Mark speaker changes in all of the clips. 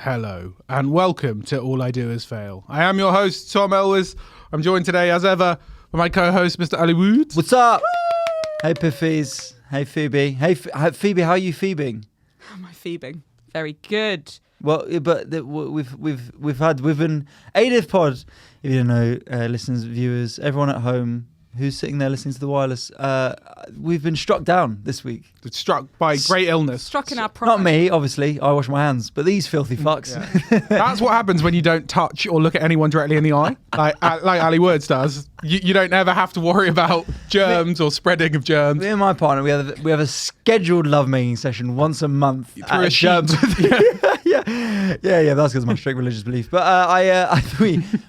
Speaker 1: Hello, and welcome to All I Do Is Fail. I am your host, Tom Elwes. I'm joined today, as ever, by my co-host, Mr. Ali Wood.
Speaker 2: What's up? Hey, Piffies. Hey, Phoebe. Hey, Phoebe, how are you phoebing?
Speaker 3: How am I phoebing? Very good.
Speaker 2: Well, but we've been Adif Pod. If you don't know, listeners, viewers, everyone at home who's sitting there listening to the wireless, we've been struck down this week.
Speaker 1: Struck by great illness.
Speaker 3: Struck in our prime.
Speaker 2: Not me, obviously. I wash my hands, but these filthy fucks.
Speaker 1: Yeah. That's what happens when you don't touch or look at anyone directly in the eye, like Ali Woods does. You don't ever have to worry about germs or spreading of germs.
Speaker 2: Me and my partner, we have a scheduled lovemaking session once a month.
Speaker 1: Through a sheet.
Speaker 2: Yeah, that's because of my strict religious belief. But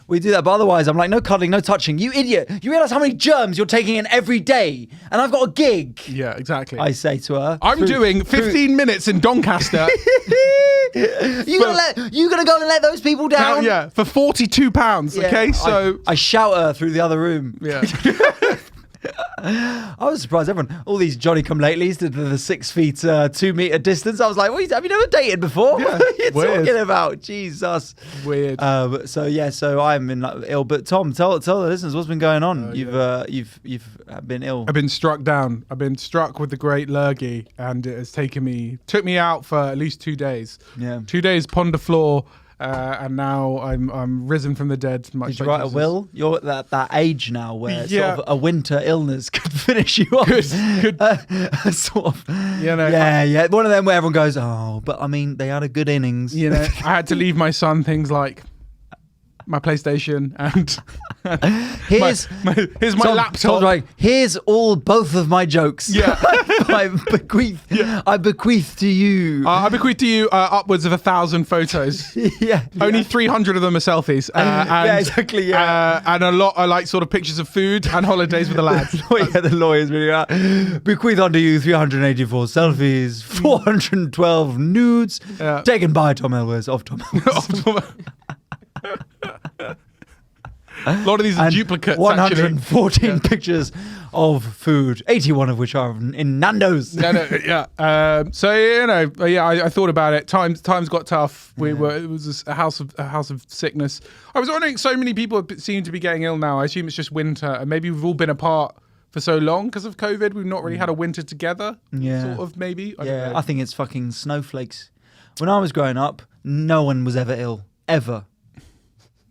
Speaker 2: we do that. But otherwise, I'm like, no cuddling, no touching. You idiot! You realise how many germs you're taking in every day, and I've got a gig.
Speaker 1: Yeah, exactly.
Speaker 2: I say to her,
Speaker 1: I'm doing 15 minutes in Doncaster.
Speaker 2: You gonna go and let those people down?
Speaker 1: Yeah, for £42.
Speaker 2: Yeah,
Speaker 1: okay, so
Speaker 2: I shout her through the other room.
Speaker 1: yeah.
Speaker 2: I was surprised everyone, all these Johnny-come-latelys did the 6 feet, 2 meter distance. I was like, have you never dated before?
Speaker 1: Yeah,
Speaker 2: What are you
Speaker 1: weird.
Speaker 2: talking about? Jesus.
Speaker 1: Weird.
Speaker 2: So I'm in ill. But Tom, tell the listeners what's been going on. You've been ill.
Speaker 1: I've been struck down. I've been struck with the great lurgy, and it has took me out for at least 2 days.
Speaker 2: Yeah.
Speaker 1: 2 days pond the floor, and now I'm risen from the dead. Much
Speaker 2: Did you
Speaker 1: like
Speaker 2: write a
Speaker 1: Jesus.
Speaker 2: will? You're at that age now where
Speaker 1: Yeah.
Speaker 2: sort of a winter illness could finish you off.
Speaker 1: Good.
Speaker 2: Sort of.
Speaker 1: You know,
Speaker 2: Yeah. One of them where everyone goes, oh, but I mean, they had a good innings.
Speaker 1: You know, I had to leave my son things like my PlayStation and
Speaker 2: Here's
Speaker 1: here's my laptop.
Speaker 2: Tom's like, here's both of my jokes.
Speaker 1: Yeah.
Speaker 2: I bequeath to you.
Speaker 1: I bequeath to you upwards of 1,000 photos.
Speaker 2: Yeah.
Speaker 1: Only 300 of them are selfies. And,
Speaker 2: Yeah, exactly, yeah.
Speaker 1: And a lot are like sort of pictures of food and holidays with the lads.
Speaker 2: The lawyers really bequeath unto you 384 selfies, 412 nudes,
Speaker 1: Yeah.
Speaker 2: taken by Tom Elwes, of Tom Elwes.
Speaker 1: A lot of these are
Speaker 2: And
Speaker 1: duplicates.
Speaker 2: 114
Speaker 1: actually.
Speaker 2: pictures of food, 81 of which are in Nando's.
Speaker 1: Yeah. So you know, I thought about it. Times got tough. It was a house of sickness. I was wondering, so many people seem to be getting ill now. I assume it's just winter, and maybe we've all been apart for so long because of COVID. We've not really had a winter together.
Speaker 2: Yeah.
Speaker 1: Sort of, maybe. I don't know.
Speaker 2: I think it's fucking snowflakes. When I was growing up, no one was ever ill, ever.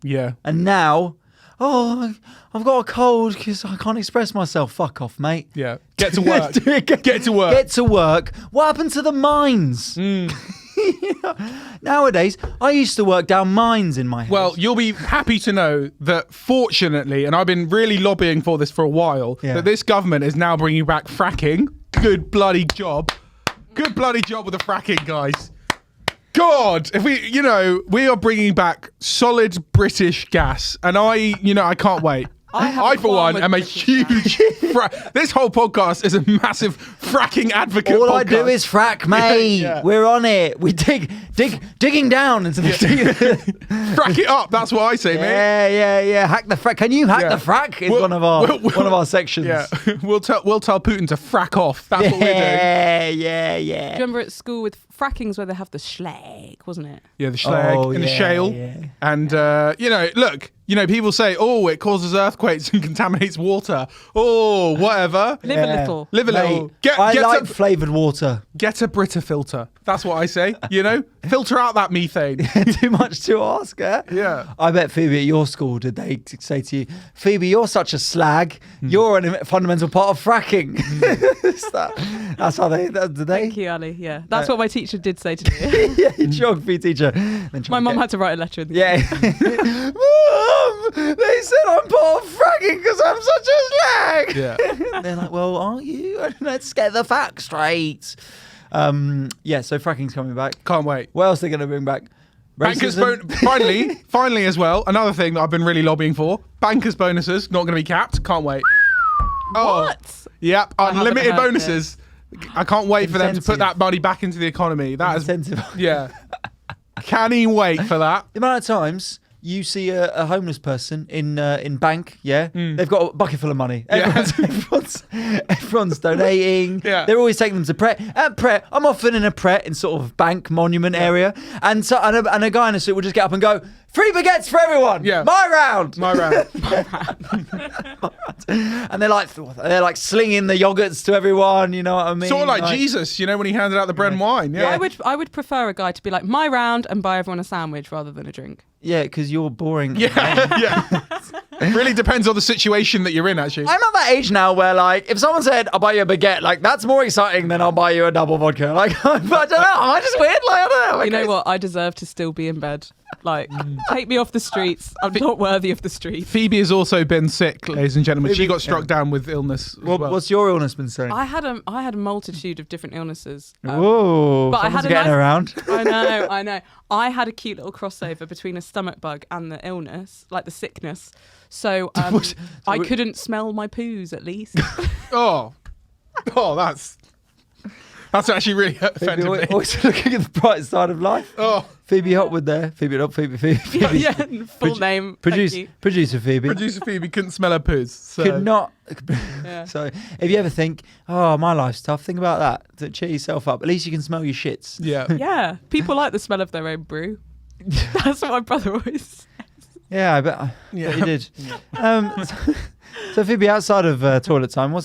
Speaker 1: Yeah.
Speaker 2: And now, I've got a cold because I can't express myself. Fuck off, mate.
Speaker 1: Yeah. Get to work. Get to work.
Speaker 2: Get to work. What happened to the mines? Nowadays, I used to work down mines in my house.
Speaker 1: Well, you'll be happy to know that fortunately, and I've been really lobbying for this for a while, that this government is now bringing back fracking. Good bloody job. Good bloody job with the fracking, guys. God, if we are bringing back solid British gas, and I can't wait. I for one, am a huge. This whole podcast is a massive fracking advocate.
Speaker 2: All
Speaker 1: podcast.
Speaker 2: I do is frack, mate.
Speaker 1: Yeah.
Speaker 2: We're on it. We digging down into the
Speaker 1: frack it up. That's what I say, mate.
Speaker 2: Yeah. Hack the frack. Can you hack the frack? Is one of our sections.
Speaker 1: Yeah, we'll tell Putin to frack off. That's what we're doing.
Speaker 2: Yeah.
Speaker 3: Do you remember at school with frackings where they have the schlag, wasn't it?
Speaker 1: Yeah, the slag and the shale.
Speaker 2: Yeah.
Speaker 1: And, look, people say, it causes earthquakes and contaminates water. Oh, whatever.
Speaker 3: Live a little.
Speaker 1: Live a little.
Speaker 2: I like flavoured water.
Speaker 1: Get a Brita filter. That's what I say, Filter out that methane.
Speaker 2: Too much to ask, eh?
Speaker 1: Yeah.
Speaker 2: I bet, Phoebe, at your school, did they say to you, Phoebe, you're such a slag. You're a fundamental part of fracking. That's how did they?
Speaker 3: Thank you, Ali. Yeah. That's what my teacher did say to me.
Speaker 2: Yeah, your geography teacher.
Speaker 3: My mum had to write a letter in the
Speaker 2: Yeah. Mum, they said I'm part of fracking because I'm such a slag.
Speaker 1: Yeah.
Speaker 2: They're like, well, aren't you? Let's get the facts straight. So fracking's coming back.
Speaker 1: Can't wait.
Speaker 2: What else are they going to bring back?
Speaker 1: Bankers
Speaker 2: Racism?
Speaker 1: finally as well, another thing that I've been really lobbying for. Bankers bonuses, not going to be capped. Can't wait.
Speaker 3: What?
Speaker 1: Yep,
Speaker 3: I haven't
Speaker 1: unlimited
Speaker 3: heard
Speaker 1: bonuses. I can't wait for them to
Speaker 2: Incentive.
Speaker 1: put that money back into the economy. That is,
Speaker 2: Incentive.
Speaker 1: yeah. Can he wait for that?
Speaker 2: The amount of times you see a homeless person in bank, they've got a bucket full of money. Everyone's donating.
Speaker 1: Yeah.
Speaker 2: They're always taking them to Pret. At Pret, I'm often in a Pret in sort of bank monument area, and a guy in a suit will just get up and go, 3 baguettes for everyone.
Speaker 1: Yeah.
Speaker 2: My round. And they're like slinging the yogurts to everyone. You know what I mean?
Speaker 1: Sort of like Jesus, when he handed out the bread and wine. Yeah.
Speaker 3: I would prefer a guy to be like, my round, and buy everyone a sandwich rather than a drink.
Speaker 2: Yeah, because you're boring.
Speaker 1: Yeah. It really depends on the situation that you're in, actually.
Speaker 2: I'm at that age now where, like, if someone said, I'll buy you a baguette, like, that's more exciting than I'll buy you a double vodka. Like, I don't know. Am I just weird? Like, I don't know.
Speaker 3: You know what? I deserve to still be in bed. Like, take me off the streets. I'm not worthy of the streets.
Speaker 1: Phoebe has also been sick, ladies and gentlemen. She got struck down with illness as well.
Speaker 2: What's your illness been saying?
Speaker 3: I had a multitude of different illnesses.
Speaker 2: Whoa,
Speaker 3: but I had
Speaker 2: getting around.
Speaker 3: I know. I had a cute little crossover between a stomach bug and the illness, like the sickness. So I couldn't smell my poos, at least.
Speaker 1: Oh, that's actually really offended me.
Speaker 2: Always looking at the bright side of life.
Speaker 1: Oh,
Speaker 2: Phoebe Hopwood there. Phoebe.
Speaker 3: Yeah, full name.
Speaker 2: Producer Phoebe.
Speaker 1: Producer Phoebe couldn't smell her poos. So.
Speaker 2: Could not.
Speaker 3: Yeah.
Speaker 2: So if you ever think, oh, my life's tough, think about that. To cheer yourself up. At least you can smell your shits.
Speaker 1: Yeah.
Speaker 3: Yeah. People like the smell of their own brew. That's what my brother always says.
Speaker 2: Yeah, I bet you did. So Phoebe, outside of toilet time, what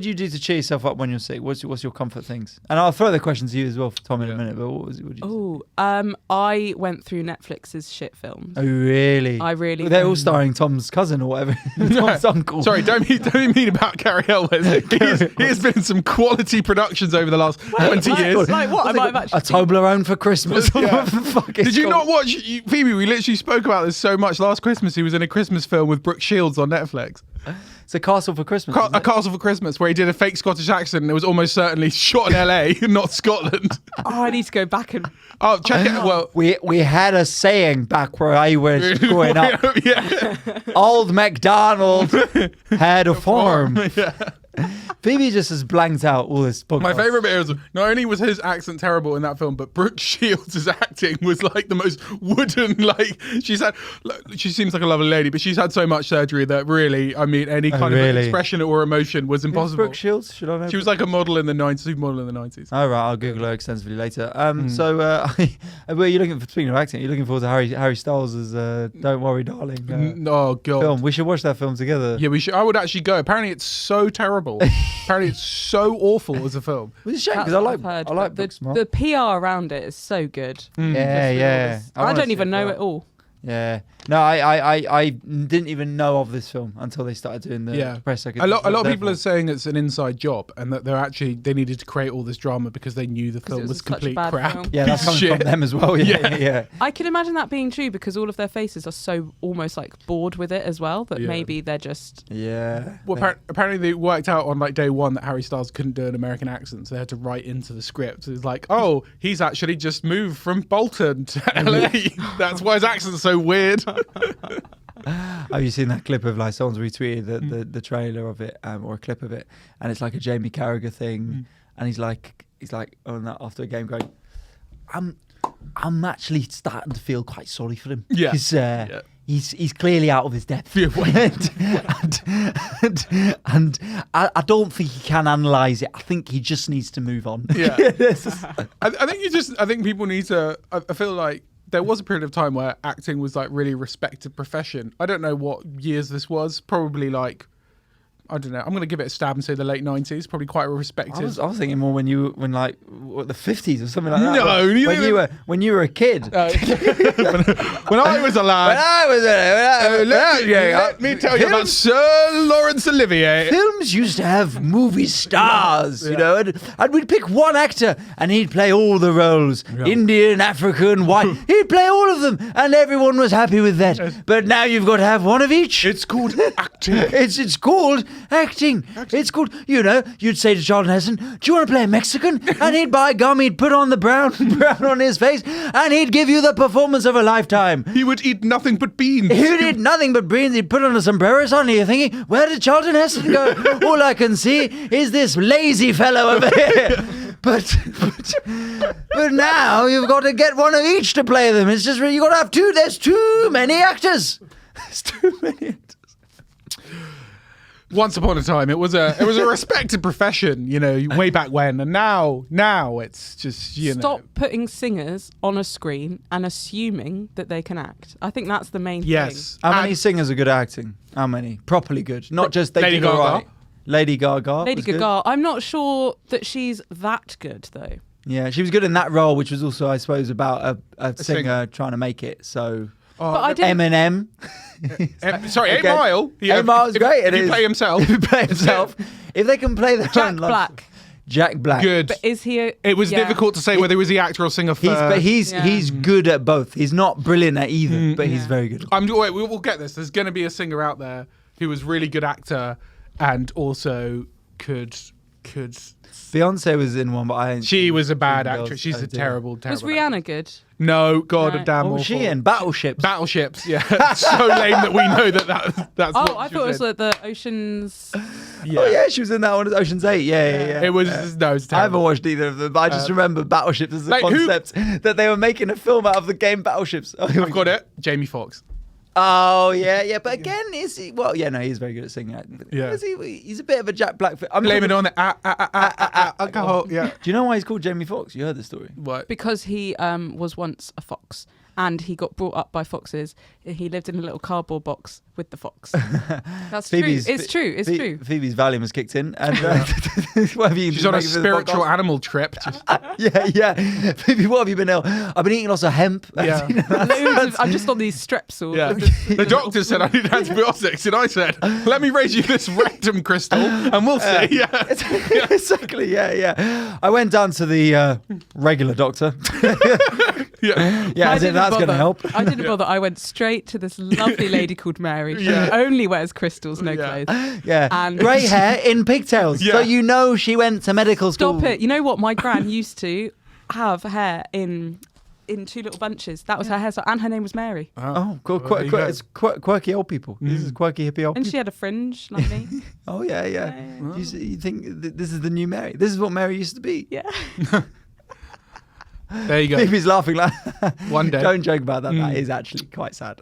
Speaker 2: do you do to cheer yourself up when you're sick? What's your comfort things? And I'll throw the question to you as well for Tom in a minute. But what did you do?
Speaker 3: I went through Netflix's shit films.
Speaker 2: Oh really?
Speaker 3: I really.
Speaker 2: They're all starring Tom's cousin or whatever. Tom's uncle.
Speaker 1: Sorry, don't mean about Carrie Elwes. He's been in some quality productions over the last 20 years.
Speaker 3: Like what? I might have actually.
Speaker 2: A Toblerone for Christmas.
Speaker 1: Yeah.
Speaker 2: What the fuck is
Speaker 1: Did you
Speaker 2: called?
Speaker 1: not watch Phoebe? We literally spoke about this so much last Christmas. He was in a Christmas film with Brooke Shields on Netflix.
Speaker 2: It's a Castle for Christmas.
Speaker 1: A Castle for Christmas, where he did a fake Scottish accent, and it was almost certainly shot in LA, not Scotland.
Speaker 3: Oh, I need to go back and.
Speaker 1: Oh, check it. Well,
Speaker 2: we had a saying back where I was growing up.
Speaker 1: Yeah.
Speaker 2: Old MacDonald had a farm.
Speaker 1: Yeah.
Speaker 2: Phoebe just has blanked out all this podcast.
Speaker 1: My favourite bit was not only was his accent terrible in that film, but Brooke Shields' acting was like the most wooden. Like she seems like a lovely lady, but she's had so much surgery that really, I mean, any kind of expression or emotion was impossible.
Speaker 2: Brooke Shields? Should I know?
Speaker 1: She was like a model in the 90s, supermodel in the 90s.
Speaker 2: Oh, right, I'll Google her extensively later. So, were you looking for? Speaking of acting, you're looking forward to Harry Styles' "Don't Worry, Darling"
Speaker 1: Oh god,
Speaker 2: film. We should watch that film together.
Speaker 1: Yeah, we should. I would actually go. Apparently, it's so terrible. Apparently, it's so awful as a film.
Speaker 2: It's a shame because I like
Speaker 3: the PR around it is so good.
Speaker 2: Yeah.
Speaker 3: I don't even know it all.
Speaker 2: Yeah. No, I didn't even know of this film until they started doing the press second.
Speaker 1: A lot of people are saying it's an inside job and that they needed to create all this drama because they knew the film was complete crap.
Speaker 2: Film. Yeah, that's coming from them as well. Yeah.
Speaker 3: I can imagine that being true because all of their faces are so almost like bored with it as well that maybe they're just.
Speaker 2: Yeah.
Speaker 1: Well, apparently they worked out on like day one that Harry Styles couldn't do an American accent, so they had to write into the script. It's like, oh, he's actually just moved from Bolton to LA. That's why his accent's so weird.
Speaker 2: Have you seen that clip of like someone's retweeted the trailer of it or a clip of it, and it's like a Jamie Carragher thing, and he's like on that after a game going, I'm actually starting to feel quite sorry for him.
Speaker 1: Yeah.
Speaker 2: Because he's clearly out of his depth.
Speaker 1: Yeah,
Speaker 2: and I don't think he can analyse it. I think he just needs to move on.
Speaker 1: Yeah. I think people need to. I feel like there was a period of time where acting was like really respected profession. I don't know what years this was. Probably like, I don't know. I'm going to give it a stab and say the late 90s. Probably quite respected.
Speaker 2: I was thinking more when the 50s or something like that.
Speaker 1: No,
Speaker 2: when you were a kid.
Speaker 1: When I was a lad. Let me tell you about Sir Laurence Olivier.
Speaker 2: Films used to have movie stars, you know, and we'd pick one actor and he'd play all the roles. Yeah. Indian, African, white. He'd play all of them and everyone was happy with that. Yes. But now you've got to have one of each.
Speaker 1: It's called acting.
Speaker 2: It's called acting. It's called, you know, you'd say to Charlton Heston, do you want to play a Mexican? And he'd, by gum, he'd put on the brown on his face and he'd give you the performance of a lifetime.
Speaker 1: He would eat nothing but beans.
Speaker 2: He would eat nothing but beans. He'd put on a sombrero suddenly. You're thinking, where did Charlton Heston go? All I can see is this lazy fellow over here but now you've got to get one of each to play them. It's just you got to have two. There's too many actors. There's too many actors.
Speaker 1: Once upon a time, it was a respected profession, way back when, and now it's just
Speaker 3: Stop putting singers on a screen and assuming that they can act. I think that's the main thing.
Speaker 1: Yes.
Speaker 2: How many singers are good at acting? How many? Properly good, not just they
Speaker 1: Lady
Speaker 2: did all
Speaker 1: Gaga.
Speaker 2: right. Lady Gaga.
Speaker 3: Lady
Speaker 2: was good.
Speaker 3: Gaga. I'm not sure that she's that good though.
Speaker 2: Yeah, she was good in that role, which was also, I suppose, about a singer trying to make it. So.
Speaker 3: But I didn't.
Speaker 2: Eminem.
Speaker 1: Sorry, 8
Speaker 2: Okay.
Speaker 1: Mile.
Speaker 2: 8 Mile's great.
Speaker 1: If you play himself.
Speaker 2: If he play himself. If they can play their
Speaker 3: Jack
Speaker 2: own love-
Speaker 3: Black.
Speaker 2: Jack Black.
Speaker 1: Good.
Speaker 3: But is he?
Speaker 1: It was difficult to say whether he was the actor or singer first.
Speaker 2: He's good at both. He's not brilliant at either, but he's very good.
Speaker 1: Wait, we'll get this. There's going to be a singer out there who was really good actor and also could.
Speaker 2: Beyonce was in one, but
Speaker 1: She was a bad
Speaker 2: Girls,
Speaker 1: actress. She's a terrible.
Speaker 3: Was
Speaker 1: actress.
Speaker 3: Rihanna good?
Speaker 1: No, God,
Speaker 3: No.
Speaker 1: a damn
Speaker 2: What was
Speaker 1: awful.
Speaker 2: she in? Battleships.
Speaker 1: Battleships, yeah. So lame that we know that's
Speaker 3: Oh,
Speaker 1: what
Speaker 3: I
Speaker 1: she
Speaker 3: thought it was
Speaker 1: in.
Speaker 3: like the Oceans.
Speaker 2: Oh yeah, she was in that one. Ocean's 8. Yeah.
Speaker 1: It was no, it's
Speaker 2: I haven't
Speaker 1: terrible.
Speaker 2: watched either of them, but I just remember Battleships as a
Speaker 1: like, who-
Speaker 2: concept that they were making a film out of the game Battleships. Oh,
Speaker 1: I've got it. Jamie Foxx.
Speaker 2: Oh yeah. But again, is he? Well, yeah, no, he's very good at singing.
Speaker 1: Yeah.
Speaker 2: He's a bit of a Jack Black. I'm
Speaker 1: Blame it
Speaker 2: talking-
Speaker 1: on the alcohol. Yeah.
Speaker 2: Do you know why he's called Jamie Foxx? You heard the story.
Speaker 1: What?
Speaker 3: Because he was once a fox and he got brought up by foxes. He lived in a little cardboard box with the fox. That's true. It's true. It's true.
Speaker 2: Phoebe's Valium has kicked in, and what have you
Speaker 1: She's on a
Speaker 2: make of the
Speaker 1: spiritual
Speaker 2: podcast?
Speaker 1: animal trip. Just,
Speaker 2: Yeah. Phoebe, what have you been ill? I've been eating lots of hemp.
Speaker 1: Yeah.
Speaker 3: I'm just on these strepsils.
Speaker 1: yeah. The doctor said I need antibiotics, and I said, "Let me raise you this rectum crystal, and we'll see." Yeah.
Speaker 2: Exactly. Yeah. I went down to the regular doctor.
Speaker 1: Yeah.
Speaker 2: Yeah,
Speaker 3: I
Speaker 2: as if
Speaker 3: didn't
Speaker 2: that's going to
Speaker 3: bother.
Speaker 2: help.
Speaker 3: I didn't bother. I went straight to this lovely lady called Mary. She
Speaker 1: Yeah.
Speaker 3: only wears crystals, no
Speaker 1: Yeah.
Speaker 3: clothes.
Speaker 2: Yeah.
Speaker 3: And-
Speaker 2: Grey hair in pigtails.
Speaker 1: Yeah.
Speaker 2: So you know she went to medical school.
Speaker 3: Stop it. You know what? My gran used to have hair in 2 little bunches. That was her hairstyle. And her name was Mary.
Speaker 2: Oh, cool.
Speaker 1: Well, there you go.
Speaker 2: It's quirky old people. This is quirky hippie old
Speaker 3: And
Speaker 2: people.
Speaker 3: she had a fringe like me.
Speaker 2: Oh, yeah. You think this is the new Mary? This is what Mary used to be.
Speaker 3: Yeah.
Speaker 1: There you go.
Speaker 2: Phoebe's laughing like
Speaker 1: One day.
Speaker 2: Don't joke about that. That is actually quite sad.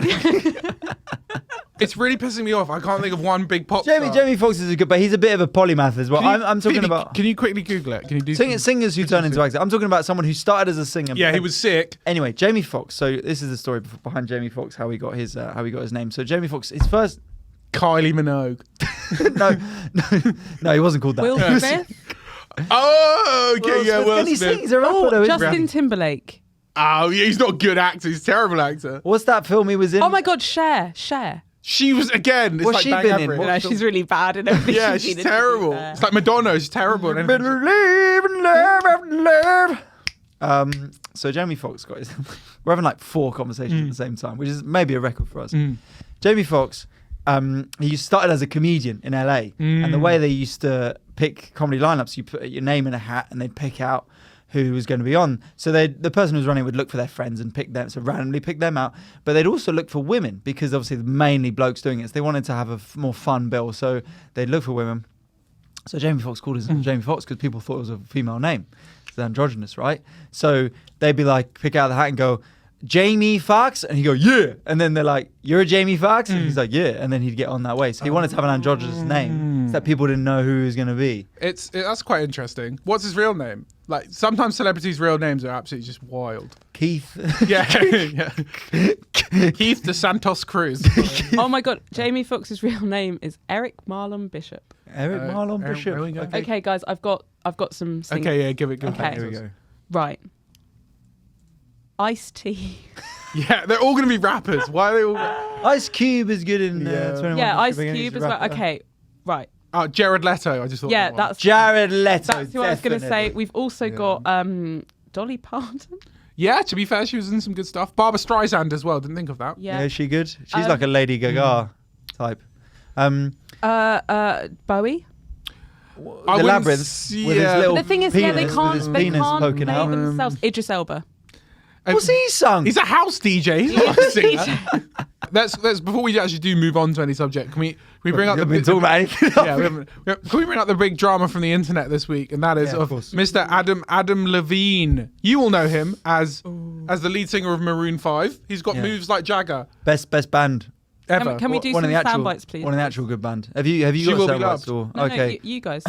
Speaker 1: It's really pissing me off. I can't think of one big pop star.
Speaker 2: Jamie Foxx is a good, but he's a bit of a polymath as well.
Speaker 1: Can you-
Speaker 2: I'm talking
Speaker 1: Phoebe,
Speaker 2: about
Speaker 1: Can you quickly Google it? Can you do
Speaker 2: singers who turn into actors. I'm talking about someone who started as a singer.
Speaker 1: Yeah, he was sick.
Speaker 2: Anyway, Jamie Foxx. So this is the story behind Jamie Foxx, how he got his name. So Jamie Foxx, his first
Speaker 1: Kylie Minogue.
Speaker 2: no, he wasn't called that.
Speaker 3: Will
Speaker 2: He was-
Speaker 3: Smith.
Speaker 1: Oh, okay, yeah, Will
Speaker 2: Can he
Speaker 1: Smith.
Speaker 2: sing? He's a rapper though, isn't he?
Speaker 3: Justin Timberlake.
Speaker 1: Oh, yeah, he's not a good actor. He's a terrible actor.
Speaker 2: What's that film he was in?
Speaker 3: Oh my God, Cher.
Speaker 1: She was, again, it's
Speaker 2: What's
Speaker 1: like
Speaker 2: she
Speaker 1: bang
Speaker 2: been in?
Speaker 1: average.
Speaker 2: What
Speaker 3: No, she's really bad in everything.
Speaker 1: Yeah, she's terrible. It's like Madonna. She's terrible. in anything.
Speaker 2: Believe in love. So Jamie Foxx got his. We're having like 4 conversations at the same time, which is maybe a record for us. Jamie Foxx, he started as a comedian in LA, and the way they used to pick comedy lineups, you put your name in a hat, and they'd pick out who was going to be on. So the person who was running would look for their friends and pick them, so randomly pick them out. But they'd also look for women because obviously mainly blokes doing it. So they wanted to have a more fun bill, so they'd look for women. So Jamie Foxx called his Jamie Foxx because people thought it was a female name. It's androgynous, right? So they'd be like, pick out the hat and go, Jamie Foxx, and he'd go, yeah. And then they're like, you're a Jamie Foxx? And he's like, yeah. And then he'd get on that way. So he wanted to have an androgynous name so that people didn't know who he was going to be.
Speaker 1: That's quite interesting. What's his real name? Like, sometimes celebrities' real names are absolutely just wild.
Speaker 2: Keith.
Speaker 1: Yeah. Keith DeSantos Cruz.
Speaker 3: Oh my God, Jamie Foxx's real name is Eric Marlon Bishop.
Speaker 2: Eric Marlon
Speaker 1: Eric,
Speaker 2: Bishop.
Speaker 1: there we go.
Speaker 3: Okay, guys, I've got some singing.
Speaker 1: Okay, yeah, give it.
Speaker 3: Okay.
Speaker 2: Here we go.
Speaker 3: Right. Ice-T.
Speaker 1: Yeah, they're all going to be rappers. Why are they all...
Speaker 2: Ice Cube is good in
Speaker 1: Yeah.
Speaker 2: 21
Speaker 3: Yeah,
Speaker 2: Jump
Speaker 3: Ice
Speaker 2: Street. He's
Speaker 3: Cube
Speaker 2: a
Speaker 3: as well.
Speaker 2: rapper.
Speaker 3: Okay, right.
Speaker 1: Oh, Jared Leto. I just thought
Speaker 3: Yeah,
Speaker 1: that one.
Speaker 3: that's
Speaker 2: Jared Leto.
Speaker 3: who I was going to say.
Speaker 2: definitely.
Speaker 3: We've also got Dolly Parton.
Speaker 1: Yeah, to be fair, she was in some good stuff. Barbara Streisand as well. Didn't think of that.
Speaker 2: Yeah,
Speaker 3: Yeah.
Speaker 2: is she good? She's like a Lady Gaga type.
Speaker 3: Bowie.
Speaker 1: I
Speaker 2: The
Speaker 1: wouldn't
Speaker 2: Labyrinth
Speaker 1: see-
Speaker 2: with his
Speaker 1: yeah.
Speaker 2: little
Speaker 3: The thing is,
Speaker 2: penis,
Speaker 3: yeah, they
Speaker 2: with
Speaker 3: can't.
Speaker 2: his
Speaker 3: They
Speaker 2: penis
Speaker 3: can't
Speaker 2: poking
Speaker 3: play
Speaker 2: out.
Speaker 3: themselves. Idris Elba.
Speaker 2: What's he sung?
Speaker 1: He's a house DJ. He's not a singer. Let's before we actually do move on to any subject, can we bring up
Speaker 2: been talking about anything?
Speaker 1: Can we bring up the big drama from the internet this week? And that is of Mr. Adam Levine. You will know him as the lead singer of Maroon 5. He's got moves like Jagger.
Speaker 2: Best band
Speaker 1: Ever.
Speaker 3: Can we do some sound bites, please?
Speaker 2: One of the actual good band. Have you
Speaker 1: She
Speaker 2: got
Speaker 1: Will
Speaker 2: sound
Speaker 1: Be
Speaker 2: bites?
Speaker 1: Loved.
Speaker 3: No,
Speaker 2: Okay.
Speaker 3: you guys.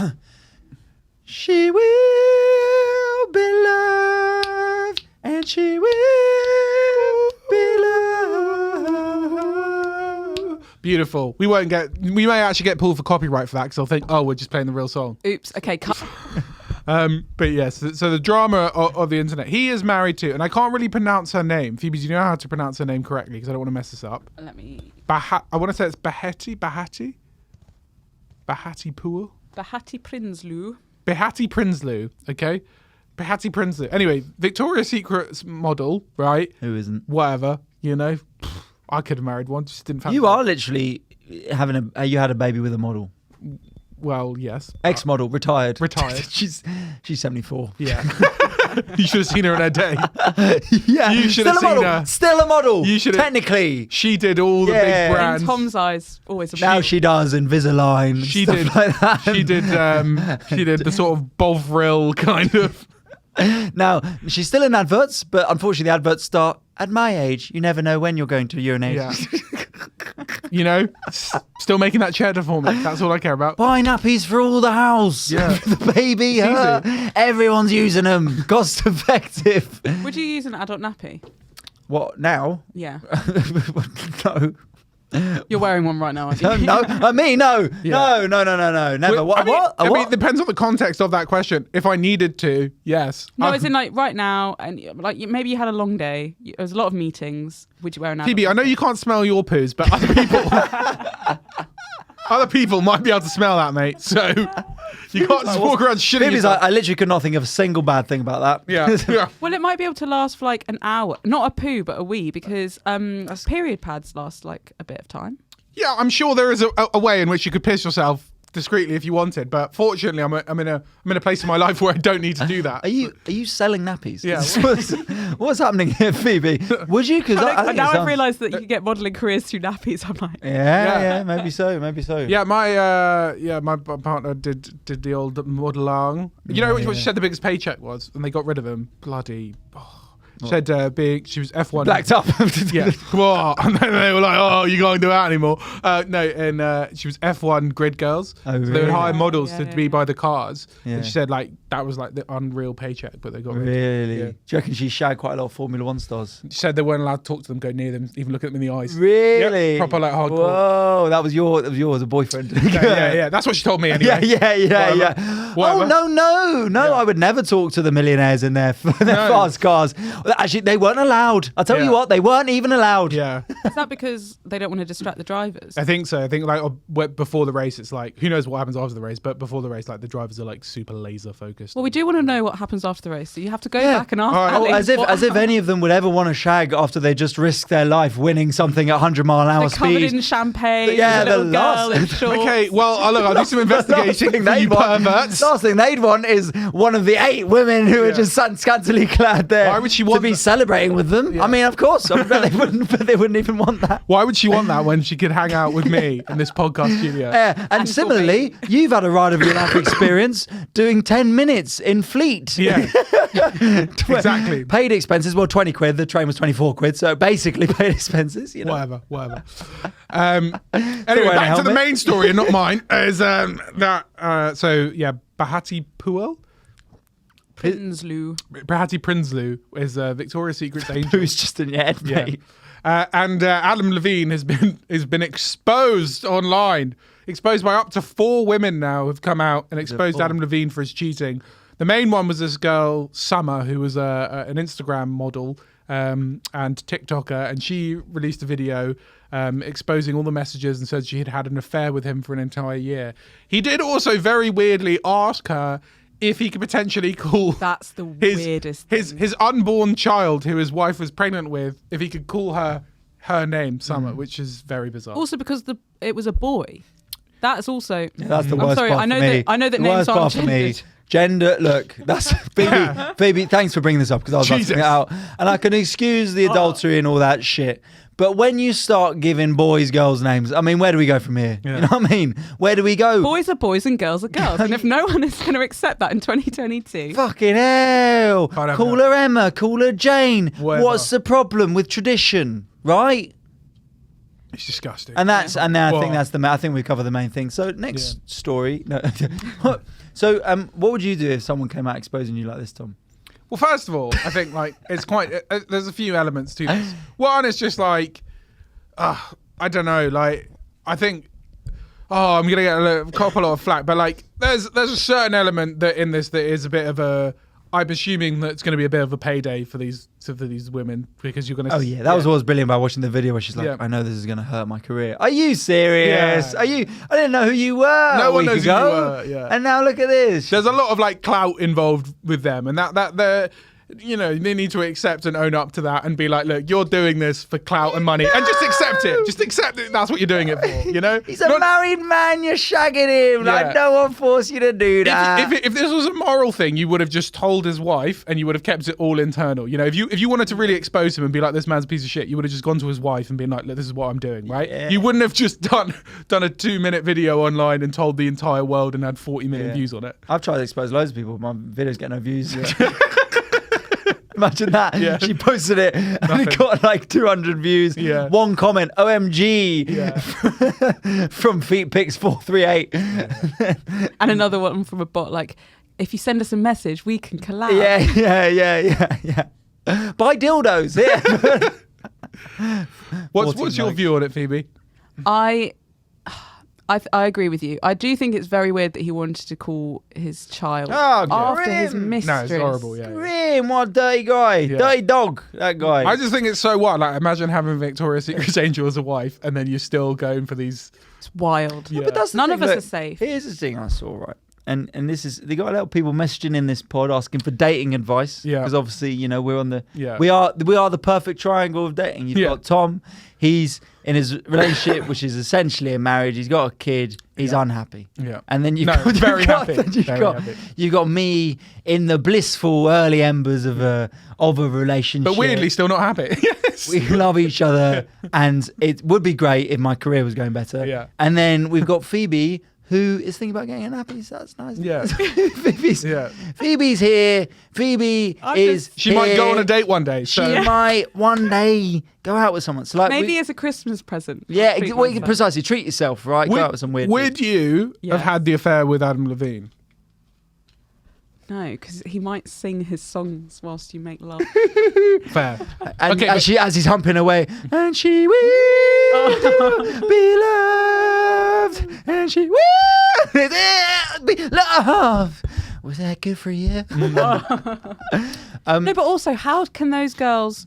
Speaker 2: She will be loved, and she will be loved.
Speaker 1: Beautiful. We may actually get pulled for copyright for that because they'll think, oh, we're just playing the real song.
Speaker 3: Oops. Okay. Cut.
Speaker 1: But yes, so the drama of the internet. He is married to, and I can't really pronounce her name. Phoebe, do you know how to pronounce her name correctly? Because I don't want to mess this up.
Speaker 3: Let me.
Speaker 1: I want to say it's Bahati Pool.
Speaker 3: Bahati Prinsloo.
Speaker 1: Behati Prinsloo, okay? Behati Prinsloo. Anyway, Victoria's Secret's model, right?
Speaker 2: Who isn't?
Speaker 1: Whatever, I could have married one, just didn't fancy
Speaker 2: You
Speaker 1: it.
Speaker 2: are literally you had a baby with a model.
Speaker 1: Well, yes.
Speaker 2: Ex-model, retired.
Speaker 1: Retired.
Speaker 2: she's 74.
Speaker 1: Yeah. You should have seen her in her day.
Speaker 2: Yeah.
Speaker 1: You should have seen her.
Speaker 2: Still a model.
Speaker 1: You should have.
Speaker 2: Technically.
Speaker 1: She did all the big brands.
Speaker 3: In Tom's eyes, always a
Speaker 2: Now she does Invisalign.
Speaker 1: She
Speaker 2: stuff
Speaker 1: did.
Speaker 2: Like that.
Speaker 1: She did the sort of Bovril kind of.
Speaker 2: Now, she's still in adverts, but unfortunately the adverts start at my age. You never know when you're going to urinate.
Speaker 1: Yeah. Still making that cheddar for me. That's all I care about.
Speaker 2: Buy nappies for all the house.
Speaker 1: Yeah.
Speaker 2: The baby, her. Everyone's using them. Cost effective.
Speaker 3: Would you use an adult nappy?
Speaker 2: What, now?
Speaker 3: Yeah.
Speaker 2: No.
Speaker 3: You're wearing one right now, aren't you?
Speaker 2: No, me, no.
Speaker 1: Yeah.
Speaker 2: No, never. What?
Speaker 1: I mean, it depends on the context of that question. If I needed to, yes.
Speaker 3: No, it's in like right now, and like maybe you had a long day. There's a lot of meetings. Would you wear an adult?
Speaker 1: Phoebe, I know you can't smell your poos, but other people might be able to smell that, mate. So you can't just walk around shitting
Speaker 2: Phoebe's
Speaker 1: yourself.
Speaker 2: I literally could not think of a single bad thing about that.
Speaker 1: Yeah.
Speaker 3: Well, it might be able to last for like an hour. Not a poo, but a wee, because period pads last like a bit of time.
Speaker 1: Yeah, I'm sure there is a way in which you could piss yourself discreetly if you wanted, but fortunately, I'm in a place in my life where I don't need to do that.
Speaker 2: Are you selling nappies?
Speaker 1: Yeah.
Speaker 2: What's happening here, Phoebe? Would you? Because
Speaker 3: now I've realised that you can get modelling careers through nappies. I'm like,
Speaker 2: yeah, maybe so.
Speaker 1: Yeah, my partner did the old modeling. You know what she said the biggest paycheck was, and they got rid of him. Bloody. She said she was F1.
Speaker 2: Blacked up.
Speaker 1: Yeah. Whoa. And then they were like, oh, you can't do that anymore. No, and she was F1 grid girls.
Speaker 2: Oh,
Speaker 1: so
Speaker 2: really?
Speaker 1: they would hire models
Speaker 3: Yeah,
Speaker 1: to be by the cars.
Speaker 2: Yeah.
Speaker 1: And she said like that was like the unreal paycheck, but they got rid of it.
Speaker 2: Really?
Speaker 1: Yeah.
Speaker 2: Do you reckon she shagged quite a lot of Formula One stars?
Speaker 1: She said they weren't allowed to talk to them, go near them, even look at them in the eyes.
Speaker 2: Really?
Speaker 1: Yep, proper like hardcore.
Speaker 2: Whoa, that was yours, a boyfriend.
Speaker 1: Yeah. That's what she told me anyway.
Speaker 2: Yeah.
Speaker 1: Whatever.
Speaker 2: Oh, no.
Speaker 1: Yeah.
Speaker 2: I would never talk to the millionaires in their fast cars. Actually, they weren't allowed. I'll tell you what, they weren't even allowed.
Speaker 1: Yeah.
Speaker 3: is that because they don't want to distract the drivers?
Speaker 1: I think so. I think like before the race, it's like, who knows what happens after the race, but before the race, like the drivers are like super laser focused.
Speaker 3: Well, we do want to know what happens after the race, so you have to go back and ask.
Speaker 1: All right.
Speaker 3: Ali
Speaker 2: As if any of them would ever want to shag after they just risked their life winning something at 100 mile an hour
Speaker 3: They're covered
Speaker 2: speed.
Speaker 3: in champagne.
Speaker 2: Yeah,
Speaker 3: the little
Speaker 2: the
Speaker 3: girl
Speaker 2: last-
Speaker 3: in shorts.
Speaker 1: Okay, well, I'll do some investigating for you perverts.
Speaker 2: Last thing they'd want is one of the 8 women who are just scantily clad there.
Speaker 1: Why would she
Speaker 2: to
Speaker 1: want
Speaker 2: be
Speaker 1: that?
Speaker 2: celebrating with them?
Speaker 1: Yeah.
Speaker 2: I mean, of course, I bet they wouldn't even want that.
Speaker 1: Why would she want that when she could hang out with me in this podcast studio?
Speaker 2: And similarly, you've had a ride of your life experience doing 10 minutes in Fleet.
Speaker 1: Yeah, exactly.
Speaker 2: Paid expenses, well, 20 quid. The train was 24 quid. So basically paid expenses, you know.
Speaker 1: Whatever. Anyway, back to the main story and not mine. Is Bahati Puel?
Speaker 3: Prinsloo.
Speaker 1: Bahati Prinsloo is Victoria's Secret's angel.
Speaker 2: Who's just in your head, mate.
Speaker 1: And Adam Levine has been exposed online. Exposed by up to 4 women now have come out and exposed Adam Levine for his cheating. The main one was this girl, Summer, who was an Instagram model and TikToker, and she released a video exposing all the messages and said she had had an affair with him for an entire year. He did also very weirdly ask her if he could potentially call
Speaker 3: That's the weirdest thing.
Speaker 1: his unborn child, who his wife was pregnant with, if he could call her name, Summer, which is very bizarre.
Speaker 3: Also because it was a boy. That's also.
Speaker 2: That's the
Speaker 3: I'm
Speaker 2: worst
Speaker 3: sorry.
Speaker 2: part
Speaker 3: I know
Speaker 2: for me.
Speaker 3: that. I know that
Speaker 2: The
Speaker 3: names
Speaker 2: worst
Speaker 3: aren't
Speaker 2: part for me.
Speaker 3: gendered.
Speaker 2: Gender, look, that's Phoebe. Phoebe, thanks for bringing this up because I was about to bring it out. And I can excuse the adultery and all that shit. But when you start giving boys, girls names, I mean, where do we go from here?
Speaker 1: Yeah.
Speaker 2: You know what I mean? Where do we go?
Speaker 3: Boys are boys and girls are girls. And if no one is going to accept that in 2022.
Speaker 2: Fucking hell. Call her Emma, call her Jane.
Speaker 1: Whatever.
Speaker 2: What's the problem with tradition, right?
Speaker 1: It's disgusting.
Speaker 2: And I think
Speaker 1: Well-
Speaker 2: I think we cover the main thing. So next story. No. So what would you do if someone came out exposing you like this, Tom?
Speaker 1: Well, first of all, I think like it's quite. There's a few elements to this. One is just like, I don't know. Like, I think, I'm gonna get a couple of flack, but like, there's a certain element that in this that is a bit of a. I'm assuming that it's going to be a bit of a payday for these women because you're going to.
Speaker 2: Oh yeah, that was what was brilliant about watching the video where she's like,
Speaker 1: Yeah.
Speaker 2: "I know this is going to hurt my career." Are you serious?
Speaker 1: Yeah.
Speaker 2: Are you? I didn't know who you were.
Speaker 1: No
Speaker 2: a
Speaker 1: one
Speaker 2: week
Speaker 1: knows who you
Speaker 2: ago.
Speaker 1: were, yeah.
Speaker 2: And now look at this.
Speaker 1: There's a lot of like clout involved with them, and that they're. You know, they need to accept and own up to that and be like, look, you're doing this for clout and money. And just accept it. Just accept it. That's what you're doing it for, you know?
Speaker 2: He's a married man. You're shagging him.
Speaker 1: Yeah.
Speaker 2: Like, no one forced you to do that.
Speaker 1: If this was a moral thing, you would have just told his wife and you would have kept it all internal. You know, if you wanted to really expose him and be like, this man's a piece of shit, you would have just gone to his wife and been like, look, this is what I'm doing, right?
Speaker 2: Yeah.
Speaker 1: You wouldn't have just done a 2-minute video online and told the entire world and had 40 million
Speaker 2: Yeah.
Speaker 1: views on it.
Speaker 2: I've tried to expose loads of people. My videos get no views. Imagine that.
Speaker 1: Yeah.
Speaker 2: She posted it and it got like 200 views.
Speaker 1: Yeah.
Speaker 2: One comment, OMG,
Speaker 1: Yeah.
Speaker 2: from FeetPix438.
Speaker 3: And another one from a bot like, if you send us a message, we can collab.
Speaker 2: Yeah. Buy dildos. Yeah.
Speaker 1: What's your view on it, Phoebe?
Speaker 3: I agree with you. I do think it's very weird that he wanted to call his child
Speaker 2: Oh,
Speaker 3: after his
Speaker 2: grim.
Speaker 3: mistress.
Speaker 1: No, it's horrible, yeah.
Speaker 2: Grim, what a dirty guy.
Speaker 1: Yeah.
Speaker 2: Dirty dog, that guy.
Speaker 1: I just think it's so wild. Like, imagine having Victoria's Secret Angel as a wife and then you're still going for these.
Speaker 3: It's wild.
Speaker 1: Yeah.
Speaker 2: But that's the
Speaker 3: None
Speaker 2: thing,
Speaker 3: of us
Speaker 2: look,
Speaker 3: are safe.
Speaker 2: Here's the thing I saw, right? And this is, they got a lot of people messaging in this pod asking for dating advice.
Speaker 1: Yeah.
Speaker 2: Because obviously, you know, we're on the,
Speaker 1: Yeah.
Speaker 2: we are the perfect triangle of dating. You've
Speaker 1: Yeah.
Speaker 2: got Tom, he's in his relationship, which is essentially a marriage. He's got a kid. He's
Speaker 1: Yeah.
Speaker 2: unhappy.
Speaker 1: Yeah.
Speaker 2: And then you've
Speaker 1: No,
Speaker 2: got,
Speaker 1: very happy.
Speaker 2: You've
Speaker 1: Very
Speaker 2: got,
Speaker 1: happy.
Speaker 2: you've got me in the blissful early embers of a relationship.
Speaker 1: But weirdly, still not happy. Yes.
Speaker 2: We love each other, and it would be great if my career was going better.
Speaker 1: Yeah.
Speaker 2: And then we've got Phoebe, who is thinking about getting a nappy, so that's nice.
Speaker 1: Yeah. Yeah.
Speaker 2: Phoebe's here. Phoebe is
Speaker 1: She might go
Speaker 2: here.
Speaker 1: on a date one day.
Speaker 2: She
Speaker 1: So.
Speaker 2: might one day go out with someone. So like,
Speaker 3: Maybe as a Christmas present.
Speaker 2: yeah,
Speaker 3: Treat
Speaker 2: well,
Speaker 3: myself.
Speaker 2: precisely. Treat yourself, right? Go out with some weird.
Speaker 1: Would you
Speaker 3: Yeah.
Speaker 1: have had the affair with Adam Levine?
Speaker 3: No, because he might sing his songs whilst you make love.
Speaker 1: Fair.
Speaker 2: And
Speaker 1: Okay,
Speaker 2: as,
Speaker 1: but-
Speaker 2: as he's humping away, and she will be loved, and she will be loved. Was that good for you?
Speaker 3: No, but also, how can those girls?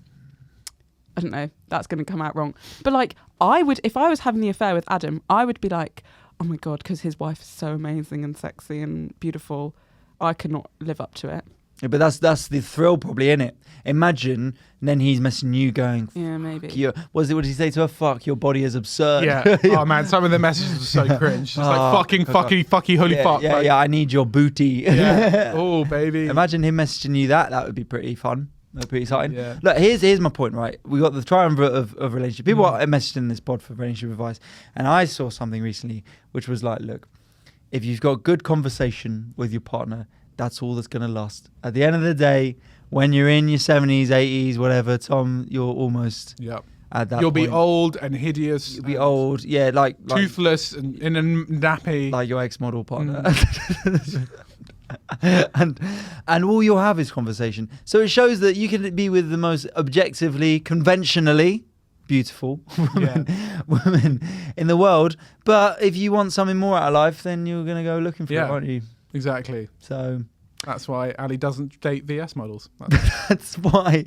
Speaker 3: I don't know. That's going to come out wrong. But like, I would, if I was having the affair with Adam, I would be like, oh my god, because his wife is so amazing and sexy and beautiful. I cannot live up to it.
Speaker 2: Yeah, but that's the thrill probably in it. Imagine, and then he's messaging you going,
Speaker 3: Yeah, maybe.
Speaker 2: what did he say to her? Fuck, your body is absurd.
Speaker 1: Yeah. Oh man, some of the messages were so cringe. It's like fucky, holy fuck.
Speaker 2: Yeah,
Speaker 1: like,
Speaker 2: yeah, I need your booty.
Speaker 1: yeah. Oh baby.
Speaker 2: Imagine him messaging you that would be pretty fun. That'd be pretty exciting.
Speaker 1: Yeah.
Speaker 2: Look, here's my point, right? We got the triumvirate of relationship. People are messaging this pod for relationship advice. And I saw something recently which was like, look, if you've got good conversation with your partner, that's all that's going to last. At the end of the day, when you're in your 70s, 80s, whatever, Tom, you're almost
Speaker 1: Yeah.
Speaker 2: at that
Speaker 1: You'll
Speaker 2: point.
Speaker 1: be old and hideous.
Speaker 2: You'll be
Speaker 1: and
Speaker 2: old. Yeah, like
Speaker 1: toothless and in a nappy.
Speaker 2: like your ex-model partner. and all you'll have is conversation. So it shows that you can be with the most objectively, conventionally beautiful women in the world. But if you want something more out of life, then you're going to go looking for it, aren't you?
Speaker 1: Exactly.
Speaker 2: So
Speaker 1: That's why Ali doesn't date VS models.
Speaker 2: that's why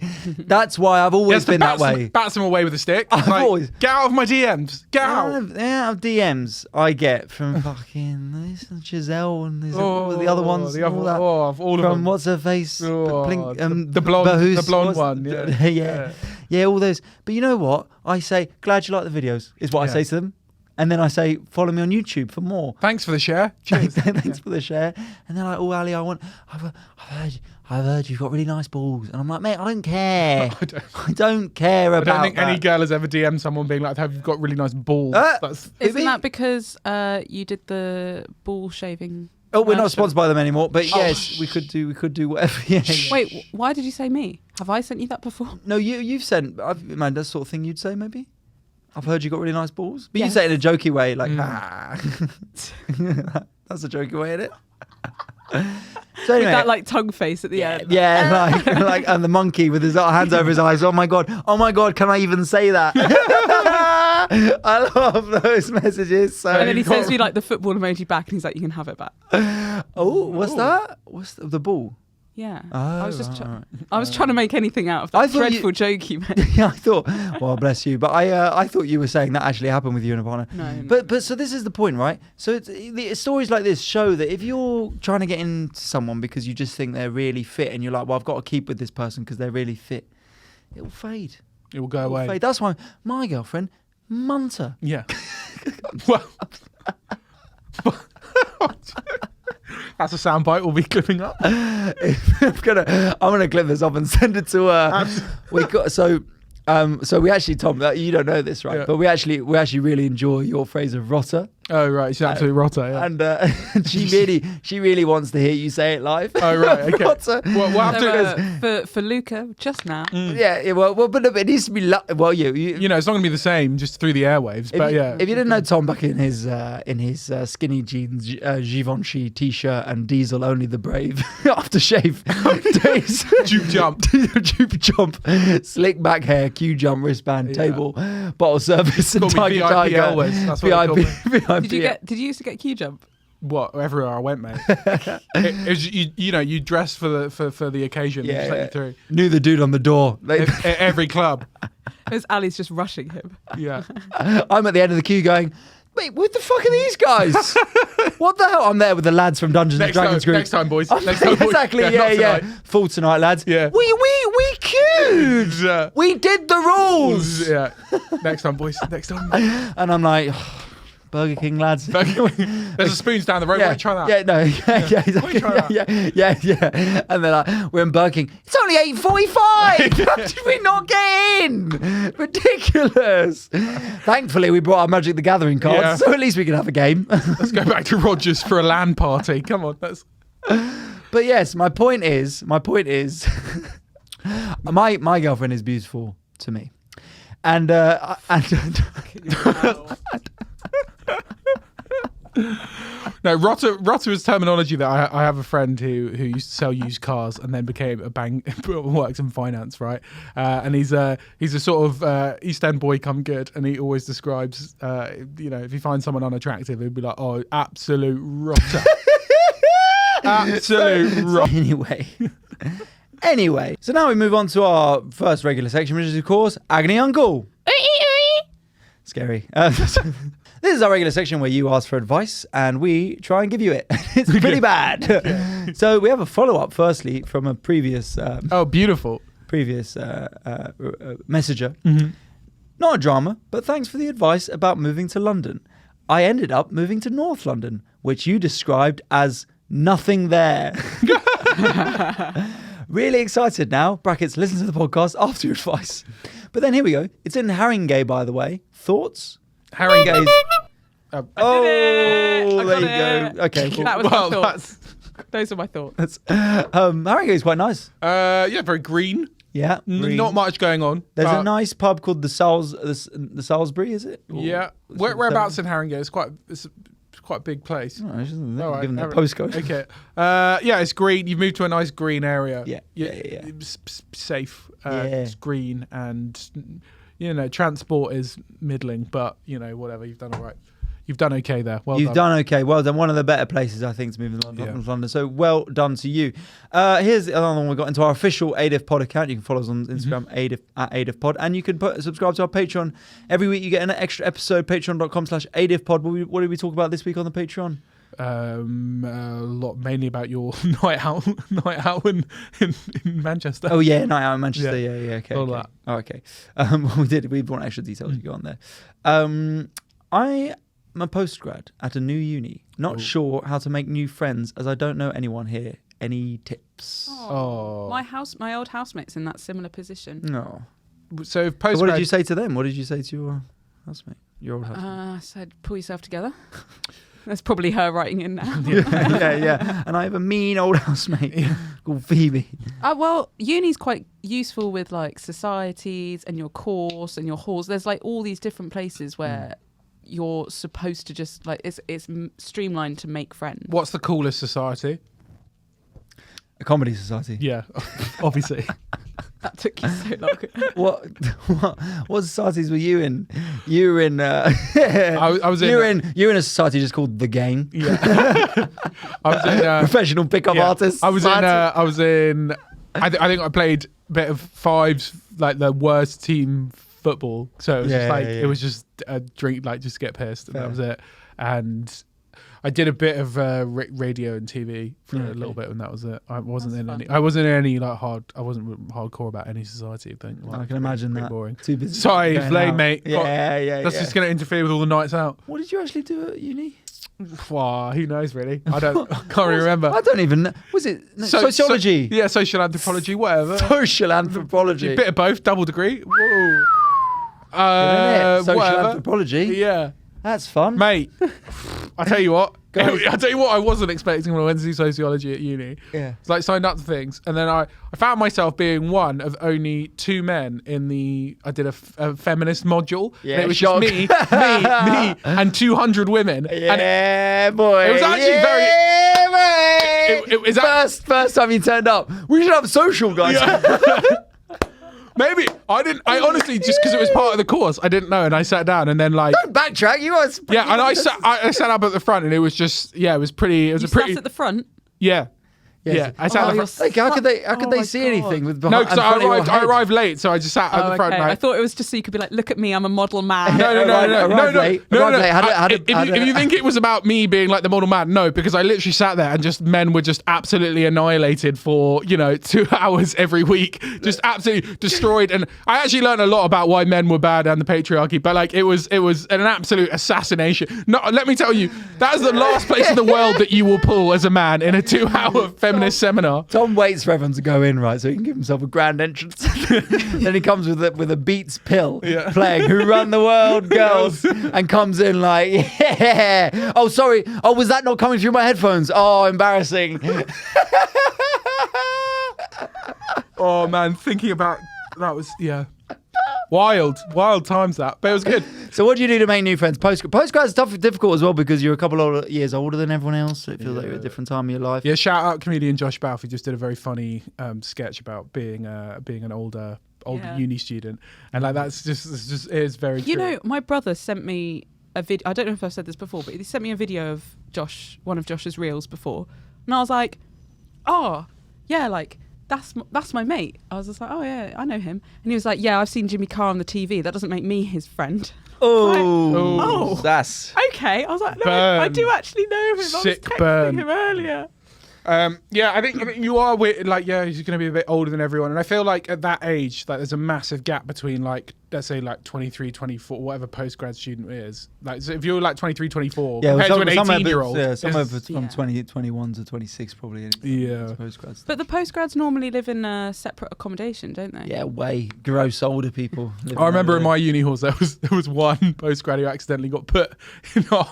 Speaker 2: I've always been that way.
Speaker 1: Bats him away with a stick.
Speaker 2: I've
Speaker 1: Like,
Speaker 2: always-
Speaker 1: get out of my DMs. Get out.
Speaker 2: The amount of DMs I get from fucking this Giselle and there's all the other ones.
Speaker 1: The other,
Speaker 2: all that.
Speaker 1: all of
Speaker 2: From
Speaker 1: them.
Speaker 2: what's her face?
Speaker 1: Oh,
Speaker 2: Blink-
Speaker 1: the blonde,
Speaker 2: Bahus,
Speaker 1: the blonde
Speaker 2: what's-
Speaker 1: one. Yeah.
Speaker 2: yeah, all those. But you know what? I say, glad you like the videos, is what I
Speaker 1: Yeah.
Speaker 2: say to them. And then I say, follow me on YouTube for more.
Speaker 1: Thanks for the share. Cheers.
Speaker 2: Thanks for the share. And they're like, oh, Ali, I've heard you've got really nice balls. And I'm like, mate, I don't care. I don't care about that.
Speaker 1: I don't think any girl has ever DM'd someone being like, have you got really nice balls?
Speaker 3: Isn't that because you did the ball shaving?
Speaker 2: Oh, we're not sponsored by them anymore, but yes, we could do whatever. Yeah.
Speaker 3: Wait, why did you say me? Have I sent you that before?
Speaker 2: No, you've sent. Man, that's the sort of thing you'd say, maybe. I've heard you got really nice balls, but you say it in a jokey way, like that's a jokey way, isn't it? So anyway,
Speaker 3: with that like tongue face at the end.
Speaker 2: Yeah, like and the monkey with his hands over his eyes. Oh my god, can I even say that? I love those messages. So
Speaker 3: and then he sends me like the football emoji back, and he's like, "You can have it back."
Speaker 2: Oh, what's that? What's the ball?
Speaker 3: Yeah,
Speaker 2: oh,
Speaker 3: I was just I was trying to make anything out of that dreadful joke you made.
Speaker 2: Yeah, I thought, well, bless you, but I thought you were saying that actually happened with you and a partner.
Speaker 3: No.
Speaker 2: But so this is the point, right? So the stories like this show that if you're trying to get into someone because you just think they're really fit and you're like, well, I've got to keep with this person because they're really fit, it will fade.
Speaker 1: It will go away.
Speaker 2: Fade. That's why my girlfriend, Munter.
Speaker 1: Yeah. Well. That's a soundbite we'll be clipping up.
Speaker 2: I'm gonna clip this up and send it to her. We got so we actually, Tom, you don't know this, right? Yeah. But we actually really enjoy your phrase of rotter.
Speaker 1: Oh right, she's absolutely rotter. Yeah.
Speaker 2: And she really wants to hear you say it live.
Speaker 1: Oh right, okay.
Speaker 2: Rotter.
Speaker 1: Well, we'll have
Speaker 3: to for Luca just now.
Speaker 2: Yeah. Well, but it needs to be. You know,
Speaker 1: it's not gonna be the same just through the airwaves. But yeah,
Speaker 2: if you didn't know Tom back in his skinny jeans, Givenchy t-shirt, and Diesel Only the Brave aftershave days, juke jump, slick back hair, Q jump wristband, table, bottle service, and Tiger.
Speaker 1: That's what
Speaker 3: Did you used to get Q jump?
Speaker 1: What, everywhere I went, mate. it was, you dress for the occasion.
Speaker 2: Yeah,
Speaker 1: just let you through.
Speaker 2: Knew the dude on the door.
Speaker 1: Every club.
Speaker 3: As Ali's just rushing him.
Speaker 1: Yeah.
Speaker 2: I'm at the end of the queue going, wait, what the fuck are these guys? What the hell? I'm there with the lads from Dungeons and Dragons group.
Speaker 1: Next time, boys. Next time, boys.
Speaker 2: Exactly, yeah. Full tonight, lads.
Speaker 1: Yeah.
Speaker 2: We queued. We did the rules.
Speaker 1: Yeah. Next time, boys. Next time.
Speaker 2: And I'm like, Burger King, lads.
Speaker 1: There's a spoons down the road. Why try that?
Speaker 2: Yeah, no. Exactly. Yeah. And they're like, we're in Burger King. It's only 8:45. How did we not get in? Ridiculous. Thankfully, we brought our Magic the Gathering cards, so at least we can have a game.
Speaker 1: Let's go back to Rogers for a LAN party. Come on.
Speaker 2: But yes, my point is, my girlfriend is beautiful to me. And
Speaker 1: No, rotter is terminology that I have a friend who used to sell used cars and then became works in finance, right? And he's a sort of East End boy come good, and he always describes, if he finds someone unattractive, he'd be like, oh, absolute rotter. Absolute rotter.
Speaker 2: Anyway, so now we move on to our first regular section, which is, of course, Agony Uncle. Scary. This is our regular section where you ask for advice and we try and give you it. It's pretty bad. Yeah. So we have a follow-up, firstly, from a previous...
Speaker 1: beautiful.
Speaker 2: Previous messenger. Mm-hmm. Not a drama, but thanks for the advice about moving to London. I ended up moving to North London, which you described as nothing there. Really excited now. Brackets, listen to the podcast after your advice. But then here we go. It's in Haringey, by the way. Thoughts? Haringey's... there you go. Okay, cool.
Speaker 3: That was my thoughts. Those are my thoughts.
Speaker 2: Haringey's quite nice.
Speaker 1: Very green.
Speaker 2: Yeah, green.
Speaker 1: Not much going on.
Speaker 2: There's a nice pub called the Salisbury, is it?
Speaker 1: Yeah. Whereabouts in Haringey? It's quite a big place.
Speaker 2: Oh, given their postcode.
Speaker 1: Okay. It's green. You've moved to a nice green area.
Speaker 2: Yeah.
Speaker 1: It's safe. It's green, and transport is middling, but whatever. You've done all right. You've done okay there.
Speaker 2: You've done okay. Well done. One of the better places, I think, to move in London. So well done to you. Here's another one we got into our official ADIF Pod account. You can follow us on Instagram, at ADIF Pod. And you can subscribe to our Patreon. Every week you get an extra episode, patreon.com/ADIF Pod. What did we talk about this week on the Patreon?
Speaker 1: A lot, mainly about your night out in Manchester.
Speaker 2: Oh yeah, night out in Manchester. Yeah. Okay.
Speaker 1: All that.
Speaker 2: Oh, okay. We brought extra details. You go on there. I am a postgrad at a new uni. Not sure how to make new friends as I don't know anyone here. Any tips?
Speaker 3: Oh. My old housemate's in that similar position.
Speaker 2: No.
Speaker 1: So
Speaker 2: what did you say to them? What did you say to your housemate? Your old housemate?
Speaker 3: I said, pull yourself together. That's probably her writing in now.
Speaker 2: yeah. And I have a mean old housemate called Phoebe.
Speaker 3: Well, uni's quite useful with like societies and your course and your halls. There's like all these different places where you're supposed to just like it's streamlined to make friends.
Speaker 1: What's the coolest society?
Speaker 2: A comedy society.
Speaker 1: Yeah, obviously.
Speaker 3: That took you so long.
Speaker 2: What societies were you in? You were in.
Speaker 1: I was in.
Speaker 2: You were in a society just called The Gang.
Speaker 1: Yeah. I was in
Speaker 2: professional pickup artists.
Speaker 1: I was in. I think I played a bit of fives, like the worst team football. So it was it was just a drink, like just get pissed, and that was it. And I did a bit of radio and TV for a little bit, and that was it. I wasn't in any like I wasn't hardcore about any society thing. Like,
Speaker 2: I can imagine that.
Speaker 1: Boring.
Speaker 2: Too busy.
Speaker 1: Sorry, lame, mate.
Speaker 2: Yeah.
Speaker 1: That's just going to interfere with all the nights out.
Speaker 2: What did you actually do at uni?
Speaker 1: Wow, who knows really? I can't really remember.
Speaker 2: I don't even know. Was it sociology?
Speaker 1: Social anthropology, whatever.
Speaker 2: Social anthropology.
Speaker 1: A bit of both, double degree. Whoa.
Speaker 2: Social anthropology.
Speaker 1: Yeah.
Speaker 2: That's fun.
Speaker 1: Mate, I tell you what. I wasn't expecting when I went to do sociology at uni.
Speaker 2: Yeah.
Speaker 1: It's like signed up to things. And then I found myself being one of only two men in I did a feminist module.
Speaker 2: Yeah,
Speaker 1: and it was just me, and 200 women.
Speaker 2: Yeah, boy.
Speaker 1: It was actually
Speaker 2: It was first time you turned up. We should have social, guys.
Speaker 1: Yeah. Maybe I honestly, just because it was part of the course, I didn't know, and I sat down, and then like
Speaker 2: don't backtrack. You was
Speaker 1: and I sat up at the front, and it was just it was pretty. It was
Speaker 3: sat at the front.
Speaker 1: Yeah. Yeah, I sat at the front.
Speaker 2: Like, how could they see anything with behind?
Speaker 1: No, because I arrived late, so I just sat at the front.
Speaker 3: Okay. I thought it was just so you could be like, look at me, I'm a model man.
Speaker 1: No. If you think it was about me being like the model man, no, because I literally sat there and just men were just absolutely annihilated for 2 hours every week, just absolutely destroyed. And I actually learned a lot about why men were bad and the patriarchy, but like it was an absolute assassination. No, let me tell you, that is the last place in the world that you will pull as a man in a 2-hour feminist seminar.
Speaker 2: Tom waits for everyone to go in, right, so he can give himself a grand entrance. Then he comes with a Beats pill, playing "Who Run the World, Girls," and comes in like, yeah. Oh, sorry. Oh, was that not coming through my headphones? Oh, embarrassing.
Speaker 1: Oh man, thinking about that was wild times that, but it was good.
Speaker 2: So what do you do to make new friends? Postgrad is difficult as well because you're a couple of years older than everyone else, so it feels like you're at a different time of your life.
Speaker 1: Yeah, shout out comedian Josh Balfe, who just did a very funny sketch about being an older uni student, and like that's just it is very true.
Speaker 3: My brother sent me a video. I don't know if I've said this before, but he sent me a video of one of Josh's reels before, and I was like, oh yeah, like that's my mate. I was just like, oh yeah, I know him. And he was like, yeah, I've seen Jimmy Carr on the TV. That doesn't make me his friend.
Speaker 2: Oh, that's
Speaker 3: okay. I was like, no, I do actually know him. I was texting him earlier.
Speaker 1: I think you are weird, like he's going to be a bit older than everyone, and I feel like at that age, like there's a massive gap between like let's say like 23, 24, whatever postgrad student is. Like so if you're like 23, 24, compared to an 18-year-old,
Speaker 2: somewhere from 21 to 26 probably. Postgrads.
Speaker 3: But the postgrads normally live in a separate accommodation, don't they?
Speaker 2: Yeah, way gross older people.
Speaker 1: I remember in my uni halls there was one postgrad who accidentally got put in a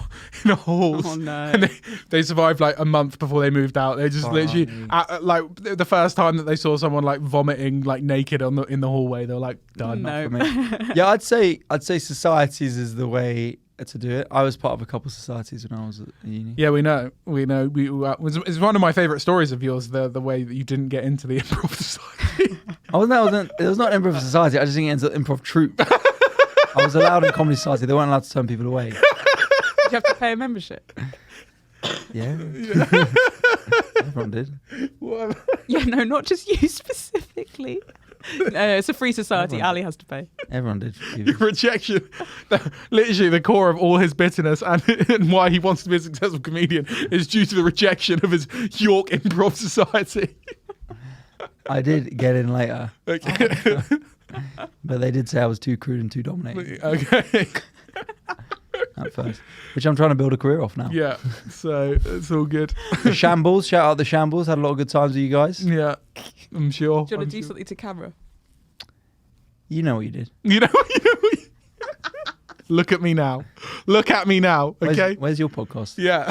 Speaker 1: halls.
Speaker 3: Oh no!
Speaker 1: And they survived like a month before they moved out. They just literally like the first time that they saw someone like vomiting like naked in the hallway, they were like, done.
Speaker 3: No.
Speaker 2: Yeah, I'd say societies is the way to do it. I was part of a couple of societies when I was at uni.
Speaker 1: Yeah, we know. It's one of my favourite stories of yours, the way that you didn't get into the improv society.
Speaker 2: It was not improv society. I just didn't get into improv troupe. I was allowed in comedy society. They weren't allowed to turn people away.
Speaker 3: Did you have to pay a membership?
Speaker 2: Yeah. Everyone did.
Speaker 1: What?
Speaker 3: Yeah, no, not just you specifically. No, it's a free society. Ali has to pay.
Speaker 2: Everyone did.
Speaker 1: Rejection. Literally the core of all his bitterness and why he wants to be a successful comedian is due to the rejection of his York Improv Society.
Speaker 2: I did get in later.
Speaker 1: Okay.
Speaker 2: But they did say I was too crude and too dominating.
Speaker 1: Okay.
Speaker 2: at first, which I'm trying to build a career off now.
Speaker 1: Yeah, so it's all good.
Speaker 2: The Shambles, shout out the Shambles. Had a lot of good times with you guys.
Speaker 1: Yeah, I'm sure.
Speaker 3: Do you want to do something to camera?
Speaker 2: You know what you did.
Speaker 1: You know. Look at me now. Look at me now. Okay.
Speaker 2: Where's your podcast?
Speaker 1: Yeah.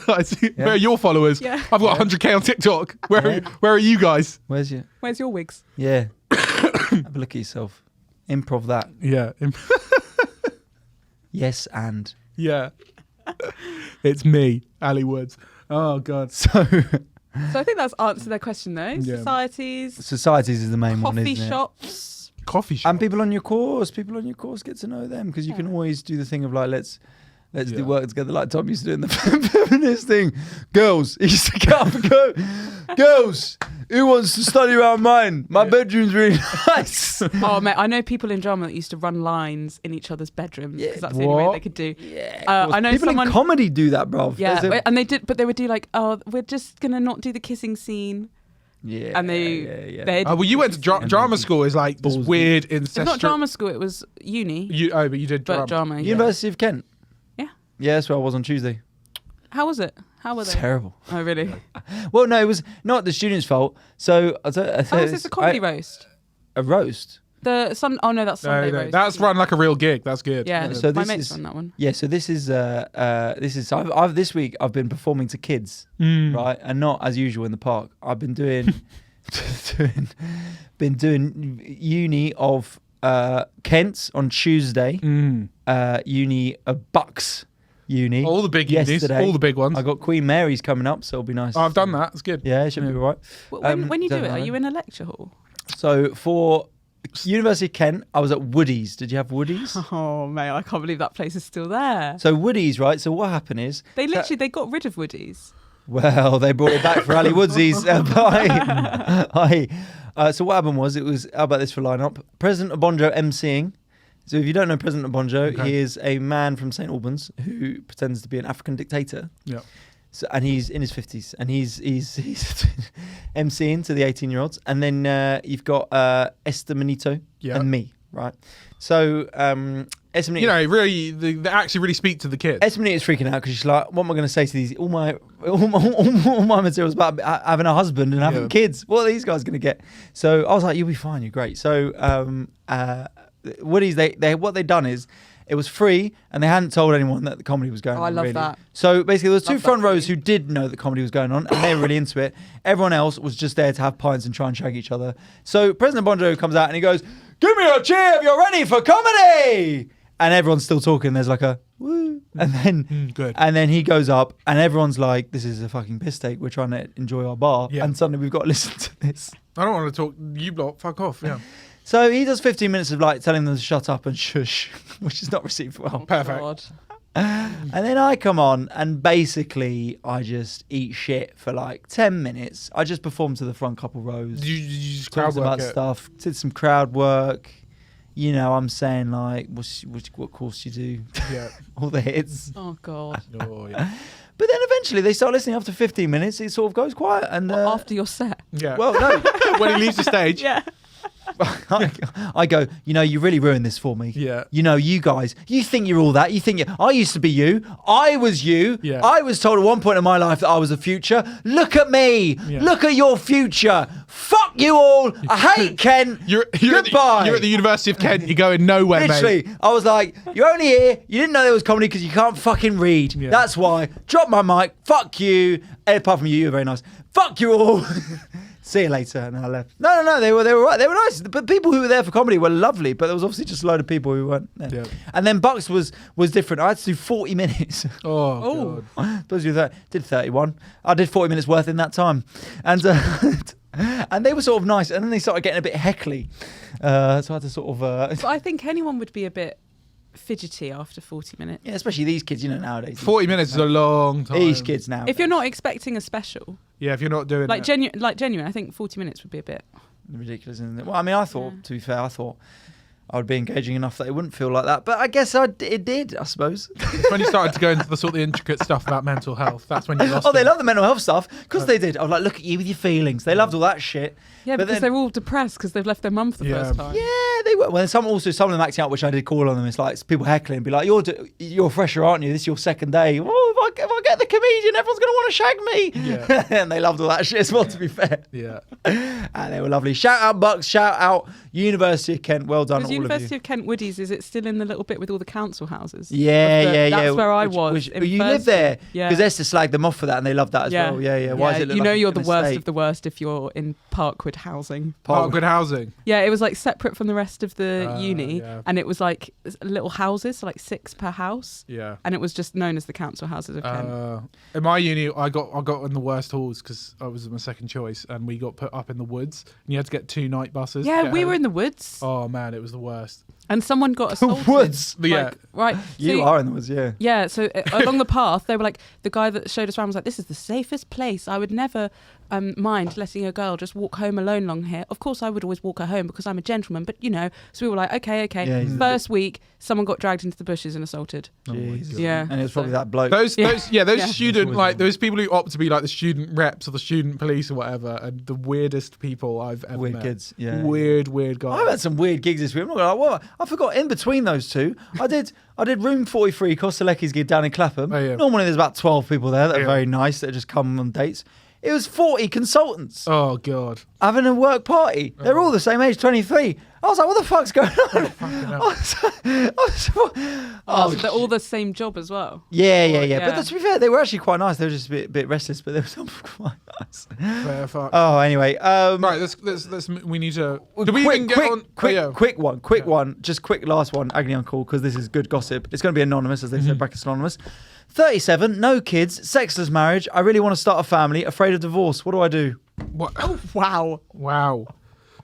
Speaker 1: I see.
Speaker 2: Yeah.
Speaker 1: Where are your followers?
Speaker 3: Yeah.
Speaker 1: I've got 100k on TikTok. Where are you guys?
Speaker 2: Where's
Speaker 3: your wigs?
Speaker 2: Yeah. Have a look at yourself. Improv that.
Speaker 1: Yeah.
Speaker 2: Yes, and.
Speaker 1: Yeah. It's me, Ali Woods. Oh God.
Speaker 2: So
Speaker 3: I think that's answered their question though.
Speaker 1: Yeah.
Speaker 2: Societies is the main one,
Speaker 3: coffee
Speaker 2: isn't it?
Speaker 3: shops.
Speaker 1: Coffee shop.
Speaker 2: And people on your course get to know them, because you can always do the thing of like, let's do work together, like Tom used to do in the feminist thing. Girls, he used to get up and go, girls, who wants to study around mine? My bedroom's really nice.
Speaker 3: Oh, mate, I know people in drama that used to run lines in each other's bedrooms because that's the only way they could do.
Speaker 2: Yeah,
Speaker 3: I know
Speaker 2: people
Speaker 3: someone
Speaker 2: in comedy do that, bruv.
Speaker 3: Yeah, and they did, but they would do like, oh, we're just gonna not do the kissing scene.
Speaker 2: Yeah,
Speaker 3: and they.
Speaker 1: Well, you went to drama school. Is like this weird incestuous.
Speaker 3: It's not drama school. It was uni.
Speaker 1: But you did drama.
Speaker 2: University of Kent.
Speaker 3: Yeah.
Speaker 2: Yeah, that's where I was on Tuesday.
Speaker 3: How was it? How were they?
Speaker 2: Terrible.
Speaker 3: Oh, really?
Speaker 2: Well, no, it was not the students' fault. So I
Speaker 3: was this a comedy roast?
Speaker 2: A roast.
Speaker 3: Oh no, that's Sunday roast.
Speaker 1: That's run like a real gig. That's good.
Speaker 3: Yeah.
Speaker 2: So
Speaker 3: my mates run that one.
Speaker 2: Yeah. So this is I've this week I've been performing to kids, right, and not as usual in the park. I've been doing uni of Kent on Tuesday, uni of Bucks uni.
Speaker 1: All the big unis, all the big ones.
Speaker 2: I got Queen Mary's coming up, so it'll be nice.
Speaker 1: Oh, I've done that. It's good.
Speaker 2: Yeah, it should be all right.
Speaker 3: When you do it, are you in a lecture hall?
Speaker 2: So for University of Kent, I was at Woody's. Did you have Woody's?
Speaker 3: Oh, mate, I can't believe that place is still there.
Speaker 2: So Woody's, right? So what happened is
Speaker 3: they got rid of Woody's.
Speaker 2: Well, they brought it back for Ali Woodsy's. So what happened was, how about this for lineup? President Obonjo emceeing. So if you don't know President Obonjo, he is a man from St. Albans who pretends to be an African dictator.
Speaker 1: Yeah.
Speaker 2: So, and he's in his 50s, and he's emceeing to the 18-year-olds. And then you've got Esther Manito and me, right? So Esther Manito,
Speaker 1: really, they actually really speak to the kids.
Speaker 2: Esther Manito's freaking out because she's like, what am I going to say to these? All my materials about having a husband and having kids. What are these guys going to get? So I was like, you'll be fine, you're great. So Woody's, what they'd done is, it was free, and they hadn't told anyone that the comedy was going on.
Speaker 3: I love that.
Speaker 2: So basically, there was two front rows who did know that comedy was going on, and they were really into it. Everyone else was just there to have pints and try and shag each other. So President Bonjo comes out and he goes, "Give me a cheer if you're ready for comedy!" And everyone's still talking. There's like a woo, and then and then he goes up, and everyone's like, "This is a fucking piss take. We're trying to enjoy our bar, and suddenly we've got to listen to this."
Speaker 1: I don't want to talk. You lot, fuck off. Yeah.
Speaker 2: So he does 15 minutes of like telling them to shut up and shush, which is not received well.
Speaker 1: Perfect.
Speaker 2: And then I come on and basically I just eat shit for like 10 minutes. I just performed to the front couple rows.
Speaker 1: You just crowd work
Speaker 2: about stuff, did some crowd work. You know, I'm saying like, what course you do? Yeah. All the hits.
Speaker 3: Oh, God.
Speaker 1: Oh, yeah.
Speaker 2: But then eventually they start listening after 15 minutes. It sort of goes quiet. And
Speaker 3: after your set?
Speaker 1: Yeah.
Speaker 2: Well, no.
Speaker 1: When he leaves the stage.
Speaker 3: Yeah.
Speaker 2: I go, you really ruined this for me.
Speaker 1: Yeah.
Speaker 2: You guys, you think you're all that. You think I used to be you. I was you. Yeah. I was told at one point in my life that I was the future. Look at me. Yeah. Look at your future. Fuck you all. I hate Kent. Goodbye.
Speaker 1: You're at the University of Kent. You're going nowhere,
Speaker 2: Literally,
Speaker 1: mate.
Speaker 2: I was like, you're only here. You didn't know there was comedy because you can't fucking read. Yeah. That's why. Drop my mic. Fuck you. Apart from you're very nice. Fuck you all. See you later, and I left. No, they were right. They were nice, but people who were there for comedy were lovely. But there was obviously just a load of people who weren't there. Yeah. And then Bucks was different. I had to do 40 minutes.
Speaker 1: Oh.
Speaker 2: God. Did 31. I did 40 minutes worth in that time, and and they were sort of nice. And then they started getting a bit heckly, so I had to sort of.
Speaker 3: But I think anyone would be a bit fidgety after 40 minutes.
Speaker 2: Yeah, especially these kids, nowadays.
Speaker 1: 40 minutes is a long time.
Speaker 2: These kids now.
Speaker 3: If you're not expecting a special.
Speaker 1: Yeah, if you're not doing
Speaker 3: genuine, I think 40 minutes would be a bit
Speaker 2: ridiculous, isn't it? Well, I mean, I thought, to be fair, I thought I would be engaging enough that it wouldn't feel like that. But I guess it did, I suppose.
Speaker 1: It's when you started to go into the sort of intricate stuff about mental health. That's when you lost
Speaker 2: Oh, they
Speaker 1: it.
Speaker 2: love the mental health stuff. Of course they did. I was like, look at you with your feelings. They loved all that shit.
Speaker 3: Yeah,
Speaker 2: but
Speaker 3: because they're all depressed because they've left their mum for the first time.
Speaker 2: Yeah, they were. Well, some of them acting out, which I did call on them. It's like people heckling and be like, you're a fresher, aren't you? This is your second day. Oh, if I get the comedian, everyone's going to want to shag me.
Speaker 1: Yeah.
Speaker 2: And they loved all that shit as well, to be fair.
Speaker 1: Yeah.
Speaker 2: And they were lovely. Shout out Bucks, shout out University of Kent. Well done, all
Speaker 3: University
Speaker 2: of you.
Speaker 3: of Kent Woodies, is it still in the little bit with all the council houses?
Speaker 2: Yeah.
Speaker 3: That's where I was.
Speaker 2: You live there? Because Esther slagged them off for that and they loved that as well. Yeah. Why is it look like
Speaker 3: you're the
Speaker 2: an
Speaker 3: worst
Speaker 2: estate?
Speaker 3: of the worst if you're in Parkwood housing.
Speaker 1: Parkwood housing.
Speaker 3: Yeah, it was like separate from the rest of the uni,
Speaker 1: yeah.
Speaker 3: and it was like little houses, so like 6 per house.
Speaker 1: Yeah.
Speaker 3: And it was just known as the council houses of Kent.
Speaker 1: In my uni, I got in the worst halls because I was my second choice, and we got put up in the woods, and you had to get 2 night buses.
Speaker 3: Yeah, we were in the woods.
Speaker 1: Oh man, it was the worst.
Speaker 3: And someone got assaulted.
Speaker 2: Woods.
Speaker 1: Yeah.
Speaker 3: Right.
Speaker 2: You are in the woods, yeah.
Speaker 3: Yeah, so along the path, they were like, the guy that showed us around was like, this is the safest place. I would never mind letting a girl just walk home alone along here. Of course, I would always walk her home because I'm a gentleman, but so we were like, okay.
Speaker 2: Yeah,
Speaker 3: First week, someone got dragged into the bushes and assaulted.
Speaker 2: Jesus.
Speaker 3: Yeah.
Speaker 2: And it was probably that bloke.
Speaker 1: Those student, like,
Speaker 2: Always
Speaker 1: those people who opt to be like the student reps or the student police or whatever, and the weirdest people I've ever
Speaker 2: Weird
Speaker 1: met.
Speaker 2: kids, yeah.
Speaker 1: Weird guys.
Speaker 2: I've had some weird gigs this week. I'm not gonna lie, what? I forgot in between those two, I did Room 43, Kostelecki's gig down in Clapham.
Speaker 1: Oh, yeah.
Speaker 2: Normally there's about 12 people there that are
Speaker 1: Yeah.
Speaker 2: very nice that just come on dates. It was 40 consultants
Speaker 1: Oh god.
Speaker 2: having a work party. They're all the same age, 23. I was like, what the fuck's going on?
Speaker 3: So they're all the same job as well.
Speaker 2: Yeah.
Speaker 3: Yeah.
Speaker 2: But to be fair, they were actually quite nice. They were just a bit restless, but they were some quite nice.
Speaker 1: Fair fuck.
Speaker 2: Oh, anyway.
Speaker 1: Right, let's we need to. Do we even get on?
Speaker 2: Quick one. Just quick last one, Agony Uncle, because this is good gossip. It's going to be anonymous, as they said, brackets anonymous. 37, no kids, sexless marriage. I really want to start a family, afraid of divorce. What do I do?
Speaker 1: What?
Speaker 3: Oh, wow.
Speaker 1: Wow.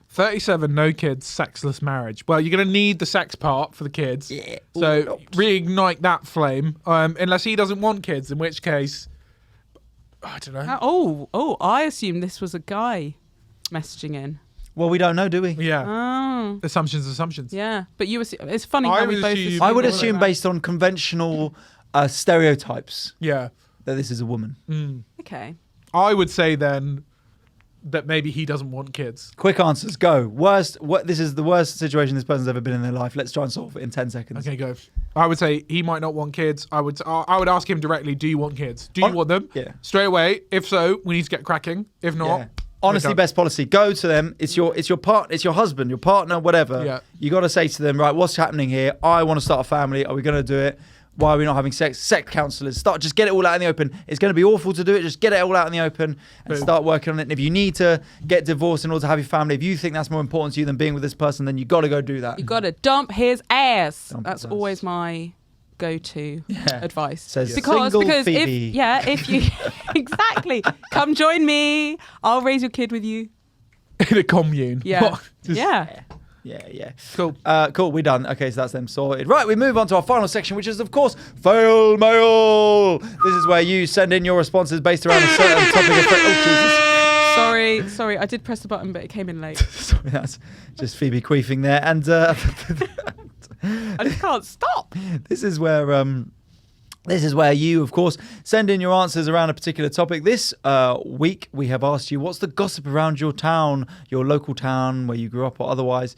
Speaker 1: 37, no kids, sexless marriage. Well, you're going to need the sex part for the kids.
Speaker 2: Yeah.
Speaker 1: So reignite that flame. Unless he doesn't want kids, in which case, I don't know.
Speaker 3: I assumed this was a guy messaging in.
Speaker 2: Well, we don't know, do we?
Speaker 1: Yeah.
Speaker 3: Oh.
Speaker 1: Assumptions.
Speaker 3: Yeah. But it's funny
Speaker 1: I
Speaker 3: how we
Speaker 1: would
Speaker 3: both
Speaker 1: assume-
Speaker 3: assumed
Speaker 2: I would
Speaker 3: it was
Speaker 2: assume
Speaker 3: that.
Speaker 2: based on conventional stereotypes
Speaker 1: Yeah.
Speaker 2: that this is a woman.
Speaker 3: Okay.
Speaker 1: I would say then that maybe he doesn't want kids.
Speaker 2: Quick answers, go. This is the worst situation this person's ever been in their life. Let's try and solve it in 10 seconds.
Speaker 1: Okay, go. I would say he might not want kids. I would ask him directly, do you want kids? Do you want them?
Speaker 2: Yeah.
Speaker 1: Straight away. If so, we need to get cracking. If not,
Speaker 2: Yeah. Honestly, best policy. Go to them. It's your husband, your partner, whatever.
Speaker 1: Yeah.
Speaker 2: You got to say to them, right, what's happening here? I want to start a family. Are we going to do it? Why are we not having sex? Sex counsellors. Just get it all out in the open. It's going to be awful to do it. Just get it all out in the open and start working on it. And if you need to get divorced in order to have your family, if you think that's more important to you than being with this person, then you got to go do that.
Speaker 3: You got to dump his ass.
Speaker 2: Dump
Speaker 3: That's
Speaker 2: his ass.
Speaker 3: always my go-to advice.
Speaker 2: Says
Speaker 3: because
Speaker 2: single Phoebe.
Speaker 3: if you exactly come join me, I'll raise your kid with you.
Speaker 1: in a commune.
Speaker 3: Yeah.
Speaker 1: What? Just-
Speaker 3: Yeah.
Speaker 2: Yeah.
Speaker 1: Cool.
Speaker 2: Cool, we're done. Okay, so that's them sorted. Right, we move on to our final section, which is, of course, Fail Mail. This is where you send in your responses based around a certain topic of... Oh,
Speaker 3: Sorry, I did press the button, but it came in late.
Speaker 2: Jesus. Sorry, that's just Phoebe queefing there. And
Speaker 3: I just can't stop.
Speaker 2: this is where you, of course, send in your answers around a particular topic. This week, we have asked you, what's the gossip around your town, your local town, where you grew up or otherwise?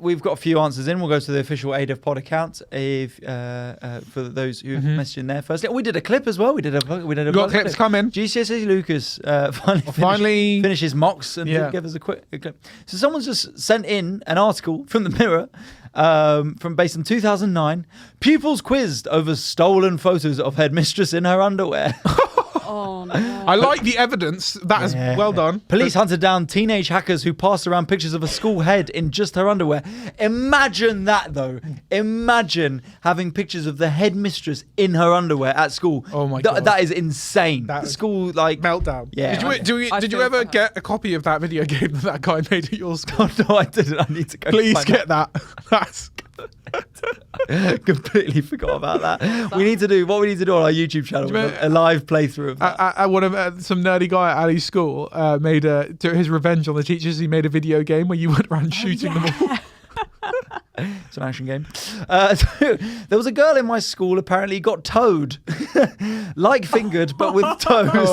Speaker 2: We've got a few answers in. We'll go to the official ADF pod account for those who've messaged in there first. We did a clip as well. We did a
Speaker 1: Got clips coming.
Speaker 2: GCSE Lucas
Speaker 1: Finally
Speaker 2: finishes mocks and did give us a quick clip. So someone's just sent in an article from the Mirror based in 2009. Pupils quizzed over stolen photos of headmistress in her underwear.
Speaker 3: Oh, no.
Speaker 1: I like the evidence. That is well done.
Speaker 2: Police hunted down teenage hackers who passed around pictures of a school head in just her underwear. Imagine that, though. Imagine having pictures of the headmistress in her underwear at school.
Speaker 1: Oh my God.
Speaker 2: That is insane.
Speaker 1: That
Speaker 2: The
Speaker 1: is
Speaker 2: school, like...
Speaker 1: Meltdown.
Speaker 2: Yeah.
Speaker 1: Did you ever get a copy of that video game that guy made at your school?
Speaker 2: Oh, no, I didn't. I need to go
Speaker 1: Please
Speaker 2: find
Speaker 1: get that. That's
Speaker 2: Completely forgot about that. What we need to do on our YouTube channel, a live playthrough of that.
Speaker 1: One of some nerdy guy at Ali's school made to his revenge on the teachers. He made a video game where you went around shooting them all.
Speaker 2: It's an action game. So there was a girl in my school apparently got toed, like fingered but with toes.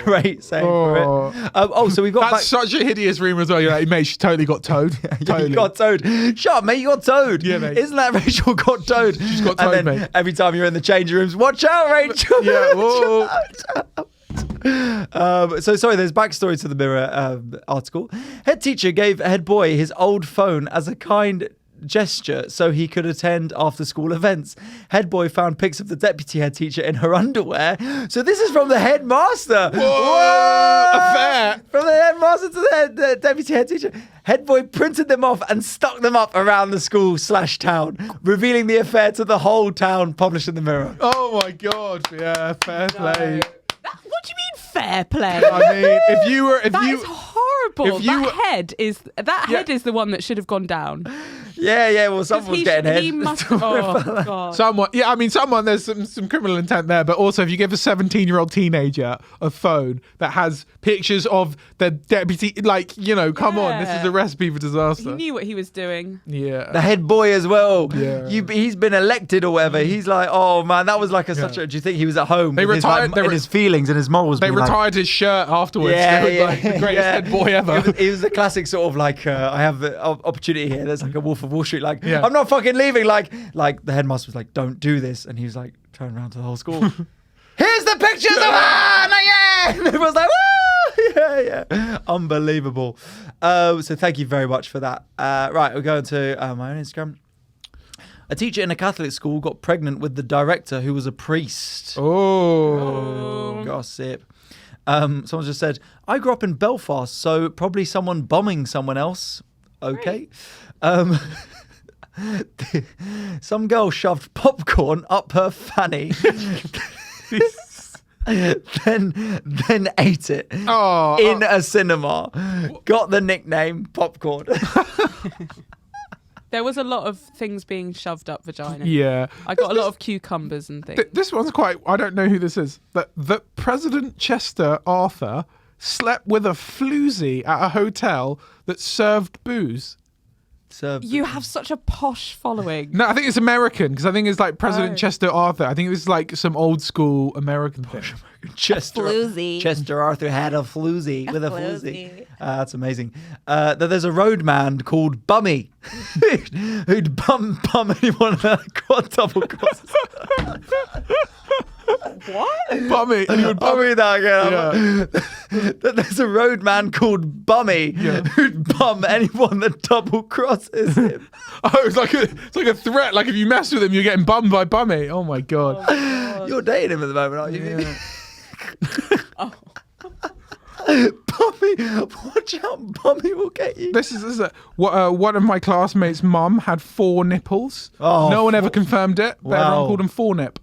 Speaker 2: Great saying for it. So we've got.
Speaker 1: That's such a hideous rumor as well. You're like, mate, she totally got toed. Totally.
Speaker 2: You got toed. Shut up, mate. You got toed.
Speaker 1: Yeah, mate.
Speaker 2: Isn't that Rachel got toed?
Speaker 1: She's got toed,
Speaker 2: and then
Speaker 1: mate.
Speaker 2: Every time you're in the changing rooms, watch out, Rachel.
Speaker 1: Yeah. Whoa.
Speaker 2: So sorry, there's backstory to the Mirror article. Head teacher gave head boy his old phone as a kind gesture so he could attend after school events. Head boy found pics of the deputy head teacher in her underwear. So this is from the headmaster.
Speaker 1: Whoa! Affair.
Speaker 2: From the headmaster to the deputy head teacher. Head boy printed them off and stuck them up around the school/town, revealing the affair to the whole town, published in the Mirror.
Speaker 1: Oh my God! Yeah, fair play.
Speaker 3: What do you mean fair play?
Speaker 1: I mean, if you were,
Speaker 3: That is horrible.
Speaker 1: if you were-
Speaker 3: Head is the one that should have gone down.
Speaker 2: Yeah. Well, someone's getting head.
Speaker 3: He must. Oh God.
Speaker 1: Someone, yeah, I mean, there's some criminal intent there, but also if you give a 17-year-old teenager a phone that has pictures of the deputy, like, come on, this is a recipe for disaster.
Speaker 3: He knew what he was doing.
Speaker 1: Yeah.
Speaker 2: The head boy as well.
Speaker 1: Yeah.
Speaker 2: He's been elected or whatever. He's like, oh man, that was like such a. Do you think he was at home?
Speaker 1: They
Speaker 2: with
Speaker 1: retired-
Speaker 2: his feelings and his morals.
Speaker 1: They retired his shirt afterwards.
Speaker 2: Yeah,
Speaker 1: They were like the greatest head boy ever.
Speaker 2: He was the classic sort of like, I have the opportunity here. There's like a Wolf of Wall Street. Like,
Speaker 1: Yeah.
Speaker 2: I'm not fucking leaving. Like the headmaster was like, don't do this, and he was like, turn around to the whole school. Here's the pictures of Anna. Yeah, and everyone's like, woo! Yeah. Unbelievable. So thank you very much for that. Right, we're going to my own Instagram. A teacher in a Catholic school got pregnant with the director, who was a priest.
Speaker 1: Oh.
Speaker 2: Gossip. Someone just said, I grew up in Belfast, so probably someone bombing someone else. Okay. Some girl shoved popcorn up her fanny, then ate it in a cinema. Got the nickname Popcorn.
Speaker 3: There was a lot of things being shoved up vagina.
Speaker 1: Yeah.
Speaker 3: I got a lot of cucumbers and things.
Speaker 1: This one's quite, I don't know who this is. That President Chester Arthur slept with a floozy at a hotel that served booze.
Speaker 3: You have such a posh following.
Speaker 1: No, I think it's American, because I think it's like President Chester Arthur. I think it was like some old school American thing.
Speaker 2: Chester Arthur had a floozy with a floozy. That's amazing. There's a roadman called Bummy who'd bum anyone that got double crosses.
Speaker 1: What? Bummy. And you would
Speaker 2: I'll read that again. Yeah. There's a roadman called Bummy who'd bum anyone that double crosses him.
Speaker 1: Oh, it's like a threat. Like if you mess with him, you're getting bummed by Bummy. Oh my God.
Speaker 2: You're dating him at the moment, aren't you?
Speaker 1: Yeah.
Speaker 2: Bummy, watch out, Bummy will get you.
Speaker 1: This is one of my classmates' mum had 4 nipples.
Speaker 2: Oh,
Speaker 1: no one ever confirmed it, but everyone called them 4-nip.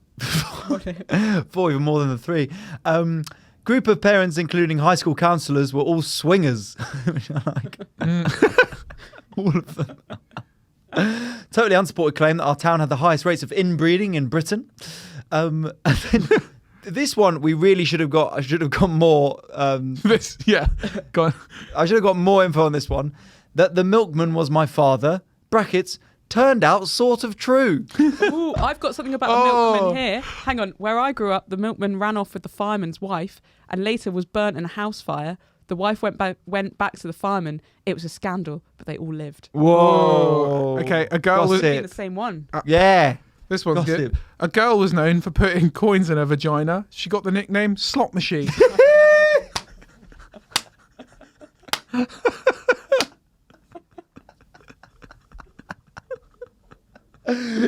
Speaker 2: 4, even more than the 3. Group of parents, including high school counsellors, were all swingers. Which I like. All of them. Totally unsupported claim that our town had the highest rates of inbreeding in Britain. And then this one we really should have got. I should have got more.
Speaker 1: Go on.
Speaker 2: I should have got more info on this one. That the milkman was my father. Brackets. Turned out sort of true.
Speaker 3: Ooh, I've got something about a milkman here. Hang on. Where I grew up, the milkman ran off with the fireman's wife and later was burnt in a house fire. The wife went back to the fireman. It was a scandal, but they all lived.
Speaker 2: Whoa.
Speaker 1: Okay, a girl was
Speaker 3: the same one.
Speaker 2: Yeah.
Speaker 1: This one's
Speaker 2: Gossip.
Speaker 1: good. A girl was known for putting coins in her vagina. She got the nickname Slot Machine.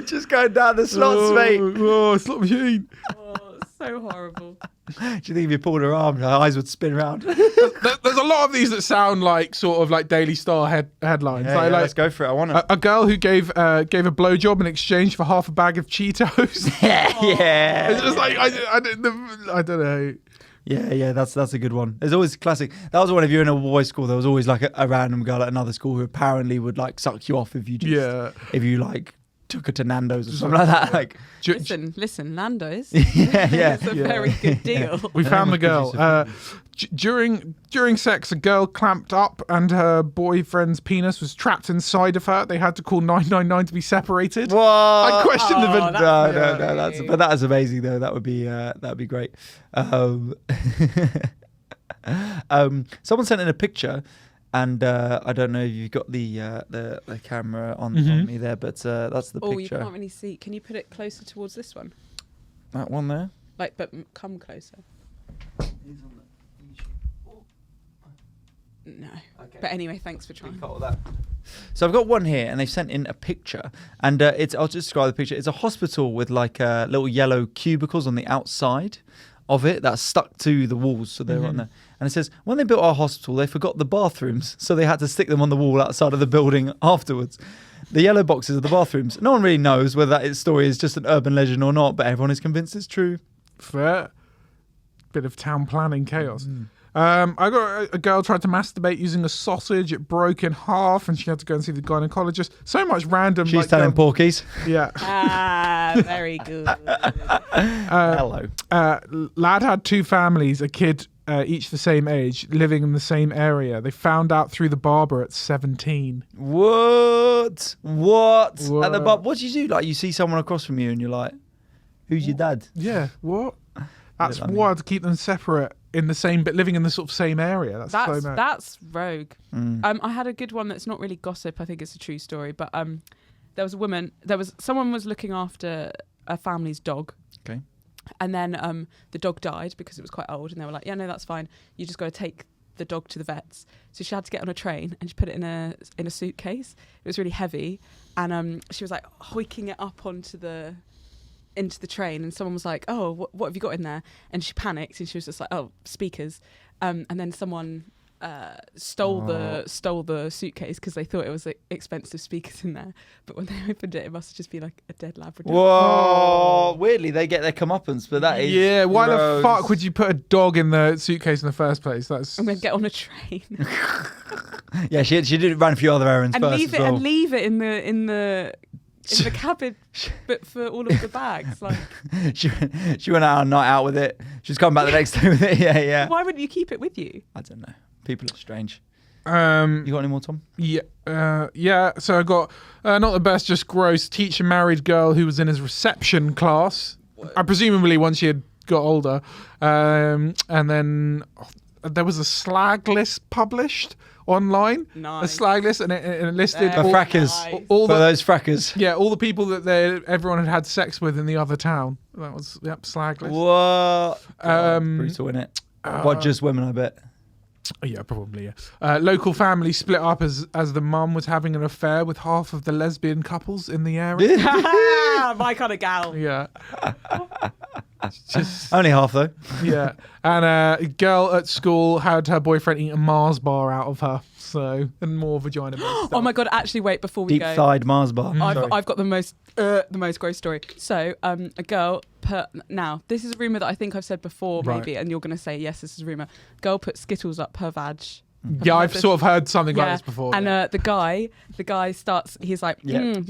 Speaker 2: Just going down the slots, mate.
Speaker 1: Oh, Slot Machine.
Speaker 3: Oh, so horrible.
Speaker 2: Do you think if you pulled her arm, her eyes would spin around?
Speaker 1: There's a lot of these that sound like sort of like Daily Star headlines.
Speaker 2: Yeah, let's go for it. I want to.
Speaker 1: A girl who gave a blowjob in exchange for half a bag of Cheetos.
Speaker 2: Yeah.
Speaker 1: It's just like I don't know.
Speaker 2: Yeah, that's a good one. There's always classic. That was one if you're in a boys' school. There was always like a random girl at another school who apparently would like suck you off if you if you like took her to Nando's or something like that. Like,
Speaker 3: listen, Nando's.
Speaker 2: yeah,
Speaker 3: it's a very good deal.
Speaker 1: We found the girl. During sex, a girl clamped up and her boyfriend's penis was trapped inside of her. They had to call 999 to be separated.
Speaker 2: What?
Speaker 1: I questioned the
Speaker 3: that's
Speaker 1: no.
Speaker 2: But that is amazing though. That would be great. Someone sent in a picture, and I don't know if you've got the camera on me there, but that's the picture.
Speaker 3: Oh, you can't really see. Can you put it closer towards this one?
Speaker 2: That one there.
Speaker 3: Like, but come closer. No. Okay. But anyway, thanks for trying.
Speaker 2: So I've got one here, and they've sent in a picture, and I'll just describe the picture. It's a hospital with like little yellow cubicles on the outside of it that's stuck to the walls, so they're on there. And it says, when they built our hospital, they forgot the bathrooms, so they had to stick them on the wall outside of the building afterwards. The yellow boxes are the bathrooms. No one really knows whether that story is just an urban legend or not, but everyone is convinced it's true.
Speaker 1: Fair. Bit of town planning chaos. I got a girl tried to masturbate using a sausage. It broke in half, and she had to go and see the gynecologist. So much random.
Speaker 2: She's telling porkies.
Speaker 1: Yeah.
Speaker 3: Very good.
Speaker 2: Hello.
Speaker 1: Lad had 2 families, a kid each the same age, living in the same area. They found out through the barber at 17.
Speaker 2: What? At the bar? What do you do? Like, you see someone across from you, and you're like, "Who's your dad?"
Speaker 1: Yeah. What? That's wild to keep them separate in the same, but living in the sort of same area. That's so mad.
Speaker 3: That's rogue. I had a good one that's not really gossip. I think it's a true story. But there was a woman. Someone was looking after a family's dog.
Speaker 2: Okay.
Speaker 3: And then the dog died because it was quite old, and they were like, "Yeah, no, that's fine. You just got to take the dog to the vets." So she had to get on a train, and she put it in a suitcase. It was really heavy, and she was like hoiking it up into the train, and someone was like, "Oh, what have you got in there?" And she panicked, and she was just like, "Oh, speakers." And then someone stole the suitcase because they thought it was like, expensive speakers in there. But when they opened it, it must just be like a dead Labrador.
Speaker 2: Whoa! Weirdly, they get their comeuppance, but that is
Speaker 1: Why
Speaker 2: gross.
Speaker 1: the fuck would you put a dog in the suitcase in the first place? That's
Speaker 3: And then get on a train
Speaker 2: Yeah, she did run a few other errands
Speaker 3: and
Speaker 2: first
Speaker 3: leave
Speaker 2: as well.
Speaker 3: leave it in the cabin, but for all of the bags. Like,
Speaker 2: she went out on a night out with it. She's coming back the next day with it. Yeah.
Speaker 3: why wouldn't you keep it with you?
Speaker 2: I don't know. People are strange.
Speaker 1: you
Speaker 2: got any more, Tom?
Speaker 1: Yeah. So I got not the best, just gross. Teacher married girl who was in his reception class. Presumably once she had got older, and then there was a slag list published online.
Speaker 3: Nice.
Speaker 1: A slag list, and it listed
Speaker 2: For frackers.
Speaker 1: all
Speaker 2: For
Speaker 1: the
Speaker 2: those frackers.
Speaker 1: Yeah, all the people that everyone had sex with in the other town. That was slag list.
Speaker 2: What? Brutal, innit? What, just women, I bet.
Speaker 1: Yeah, probably. Yeah. Local family split up as the mum was having an affair with half of the lesbian couples in the area.
Speaker 3: My kind of gal.
Speaker 1: Yeah. Just,
Speaker 2: Only half though.
Speaker 1: yeah. And a girl at school had her boyfriend eat a Mars bar out of her. So, and more vagina.
Speaker 3: Oh my God! Actually, wait before we go.
Speaker 2: Deep-thighed Mars bar.
Speaker 3: I've got the most gross story. So, a girl put. Now, this is a rumor that I think I've said before, maybe, and you're going to say yes, this is a rumor. Girl put Skittles up her vag.
Speaker 1: Yeah, I've sort of heard something like this before.
Speaker 3: And the guy starts. He's like, yum.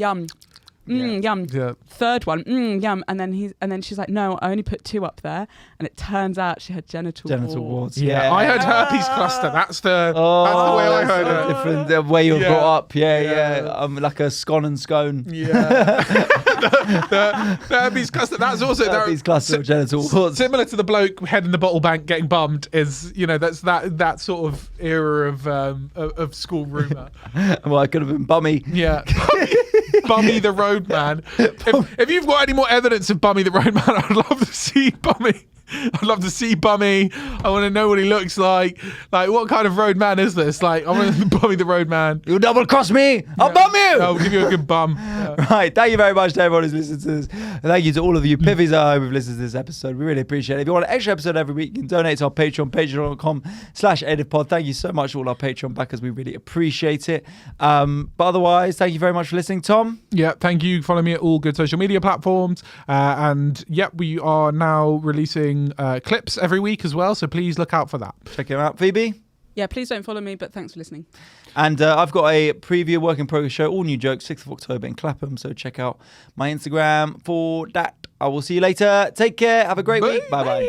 Speaker 3: Yum.
Speaker 1: Yeah.
Speaker 3: Third one, yum. And then she's like, no, I only put 2 up there. And it turns out she had genital warts.
Speaker 1: Yeah. I heard herpes cluster. That's the way I heard it.
Speaker 2: Different the way you're brought up. Yeah. Like a scone and scone.
Speaker 1: Yeah. the herpes cluster. That's also
Speaker 2: herpes cluster of genital warts.
Speaker 1: Similar to the bloke head in the bottle bank getting bummed. Is that's that sort of era of school rumor.
Speaker 2: Well, I could have been bummy.
Speaker 1: Yeah. Bummy the Roadman. If you've got any more evidence of Bummy the Roadman, I'd love to see Bummy. I'd love to see Bummy. I want to know what he looks like. Like, what kind of roadman is this? Like, I want to Bummy the Roadman.
Speaker 2: You double cross me, I'll bum you.
Speaker 1: I'll give you a good bum.
Speaker 2: Right, thank you very much to everyone who's listened to this. And thank you to all of you pivvies at home who've listened to this episode. We really appreciate it. If you want an extra episode every week, you can donate to our Patreon, patreon.com/editpod. Thank you so much to all our Patreon backers. We really appreciate it. But otherwise, thank you very much for listening, Tom.
Speaker 1: Yeah, thank you. Follow me at all good social media platforms. And we are now releasing clips every week as well. So please look out for that.
Speaker 2: Check it out. Phoebe?
Speaker 3: Yeah, please don't follow me, but thanks for listening.
Speaker 2: And I've got a preview work in progress show, all new jokes, 6th of October in Clapham. So check out my Instagram for that. I will see you later. Take care. Have a great week. Bye-bye.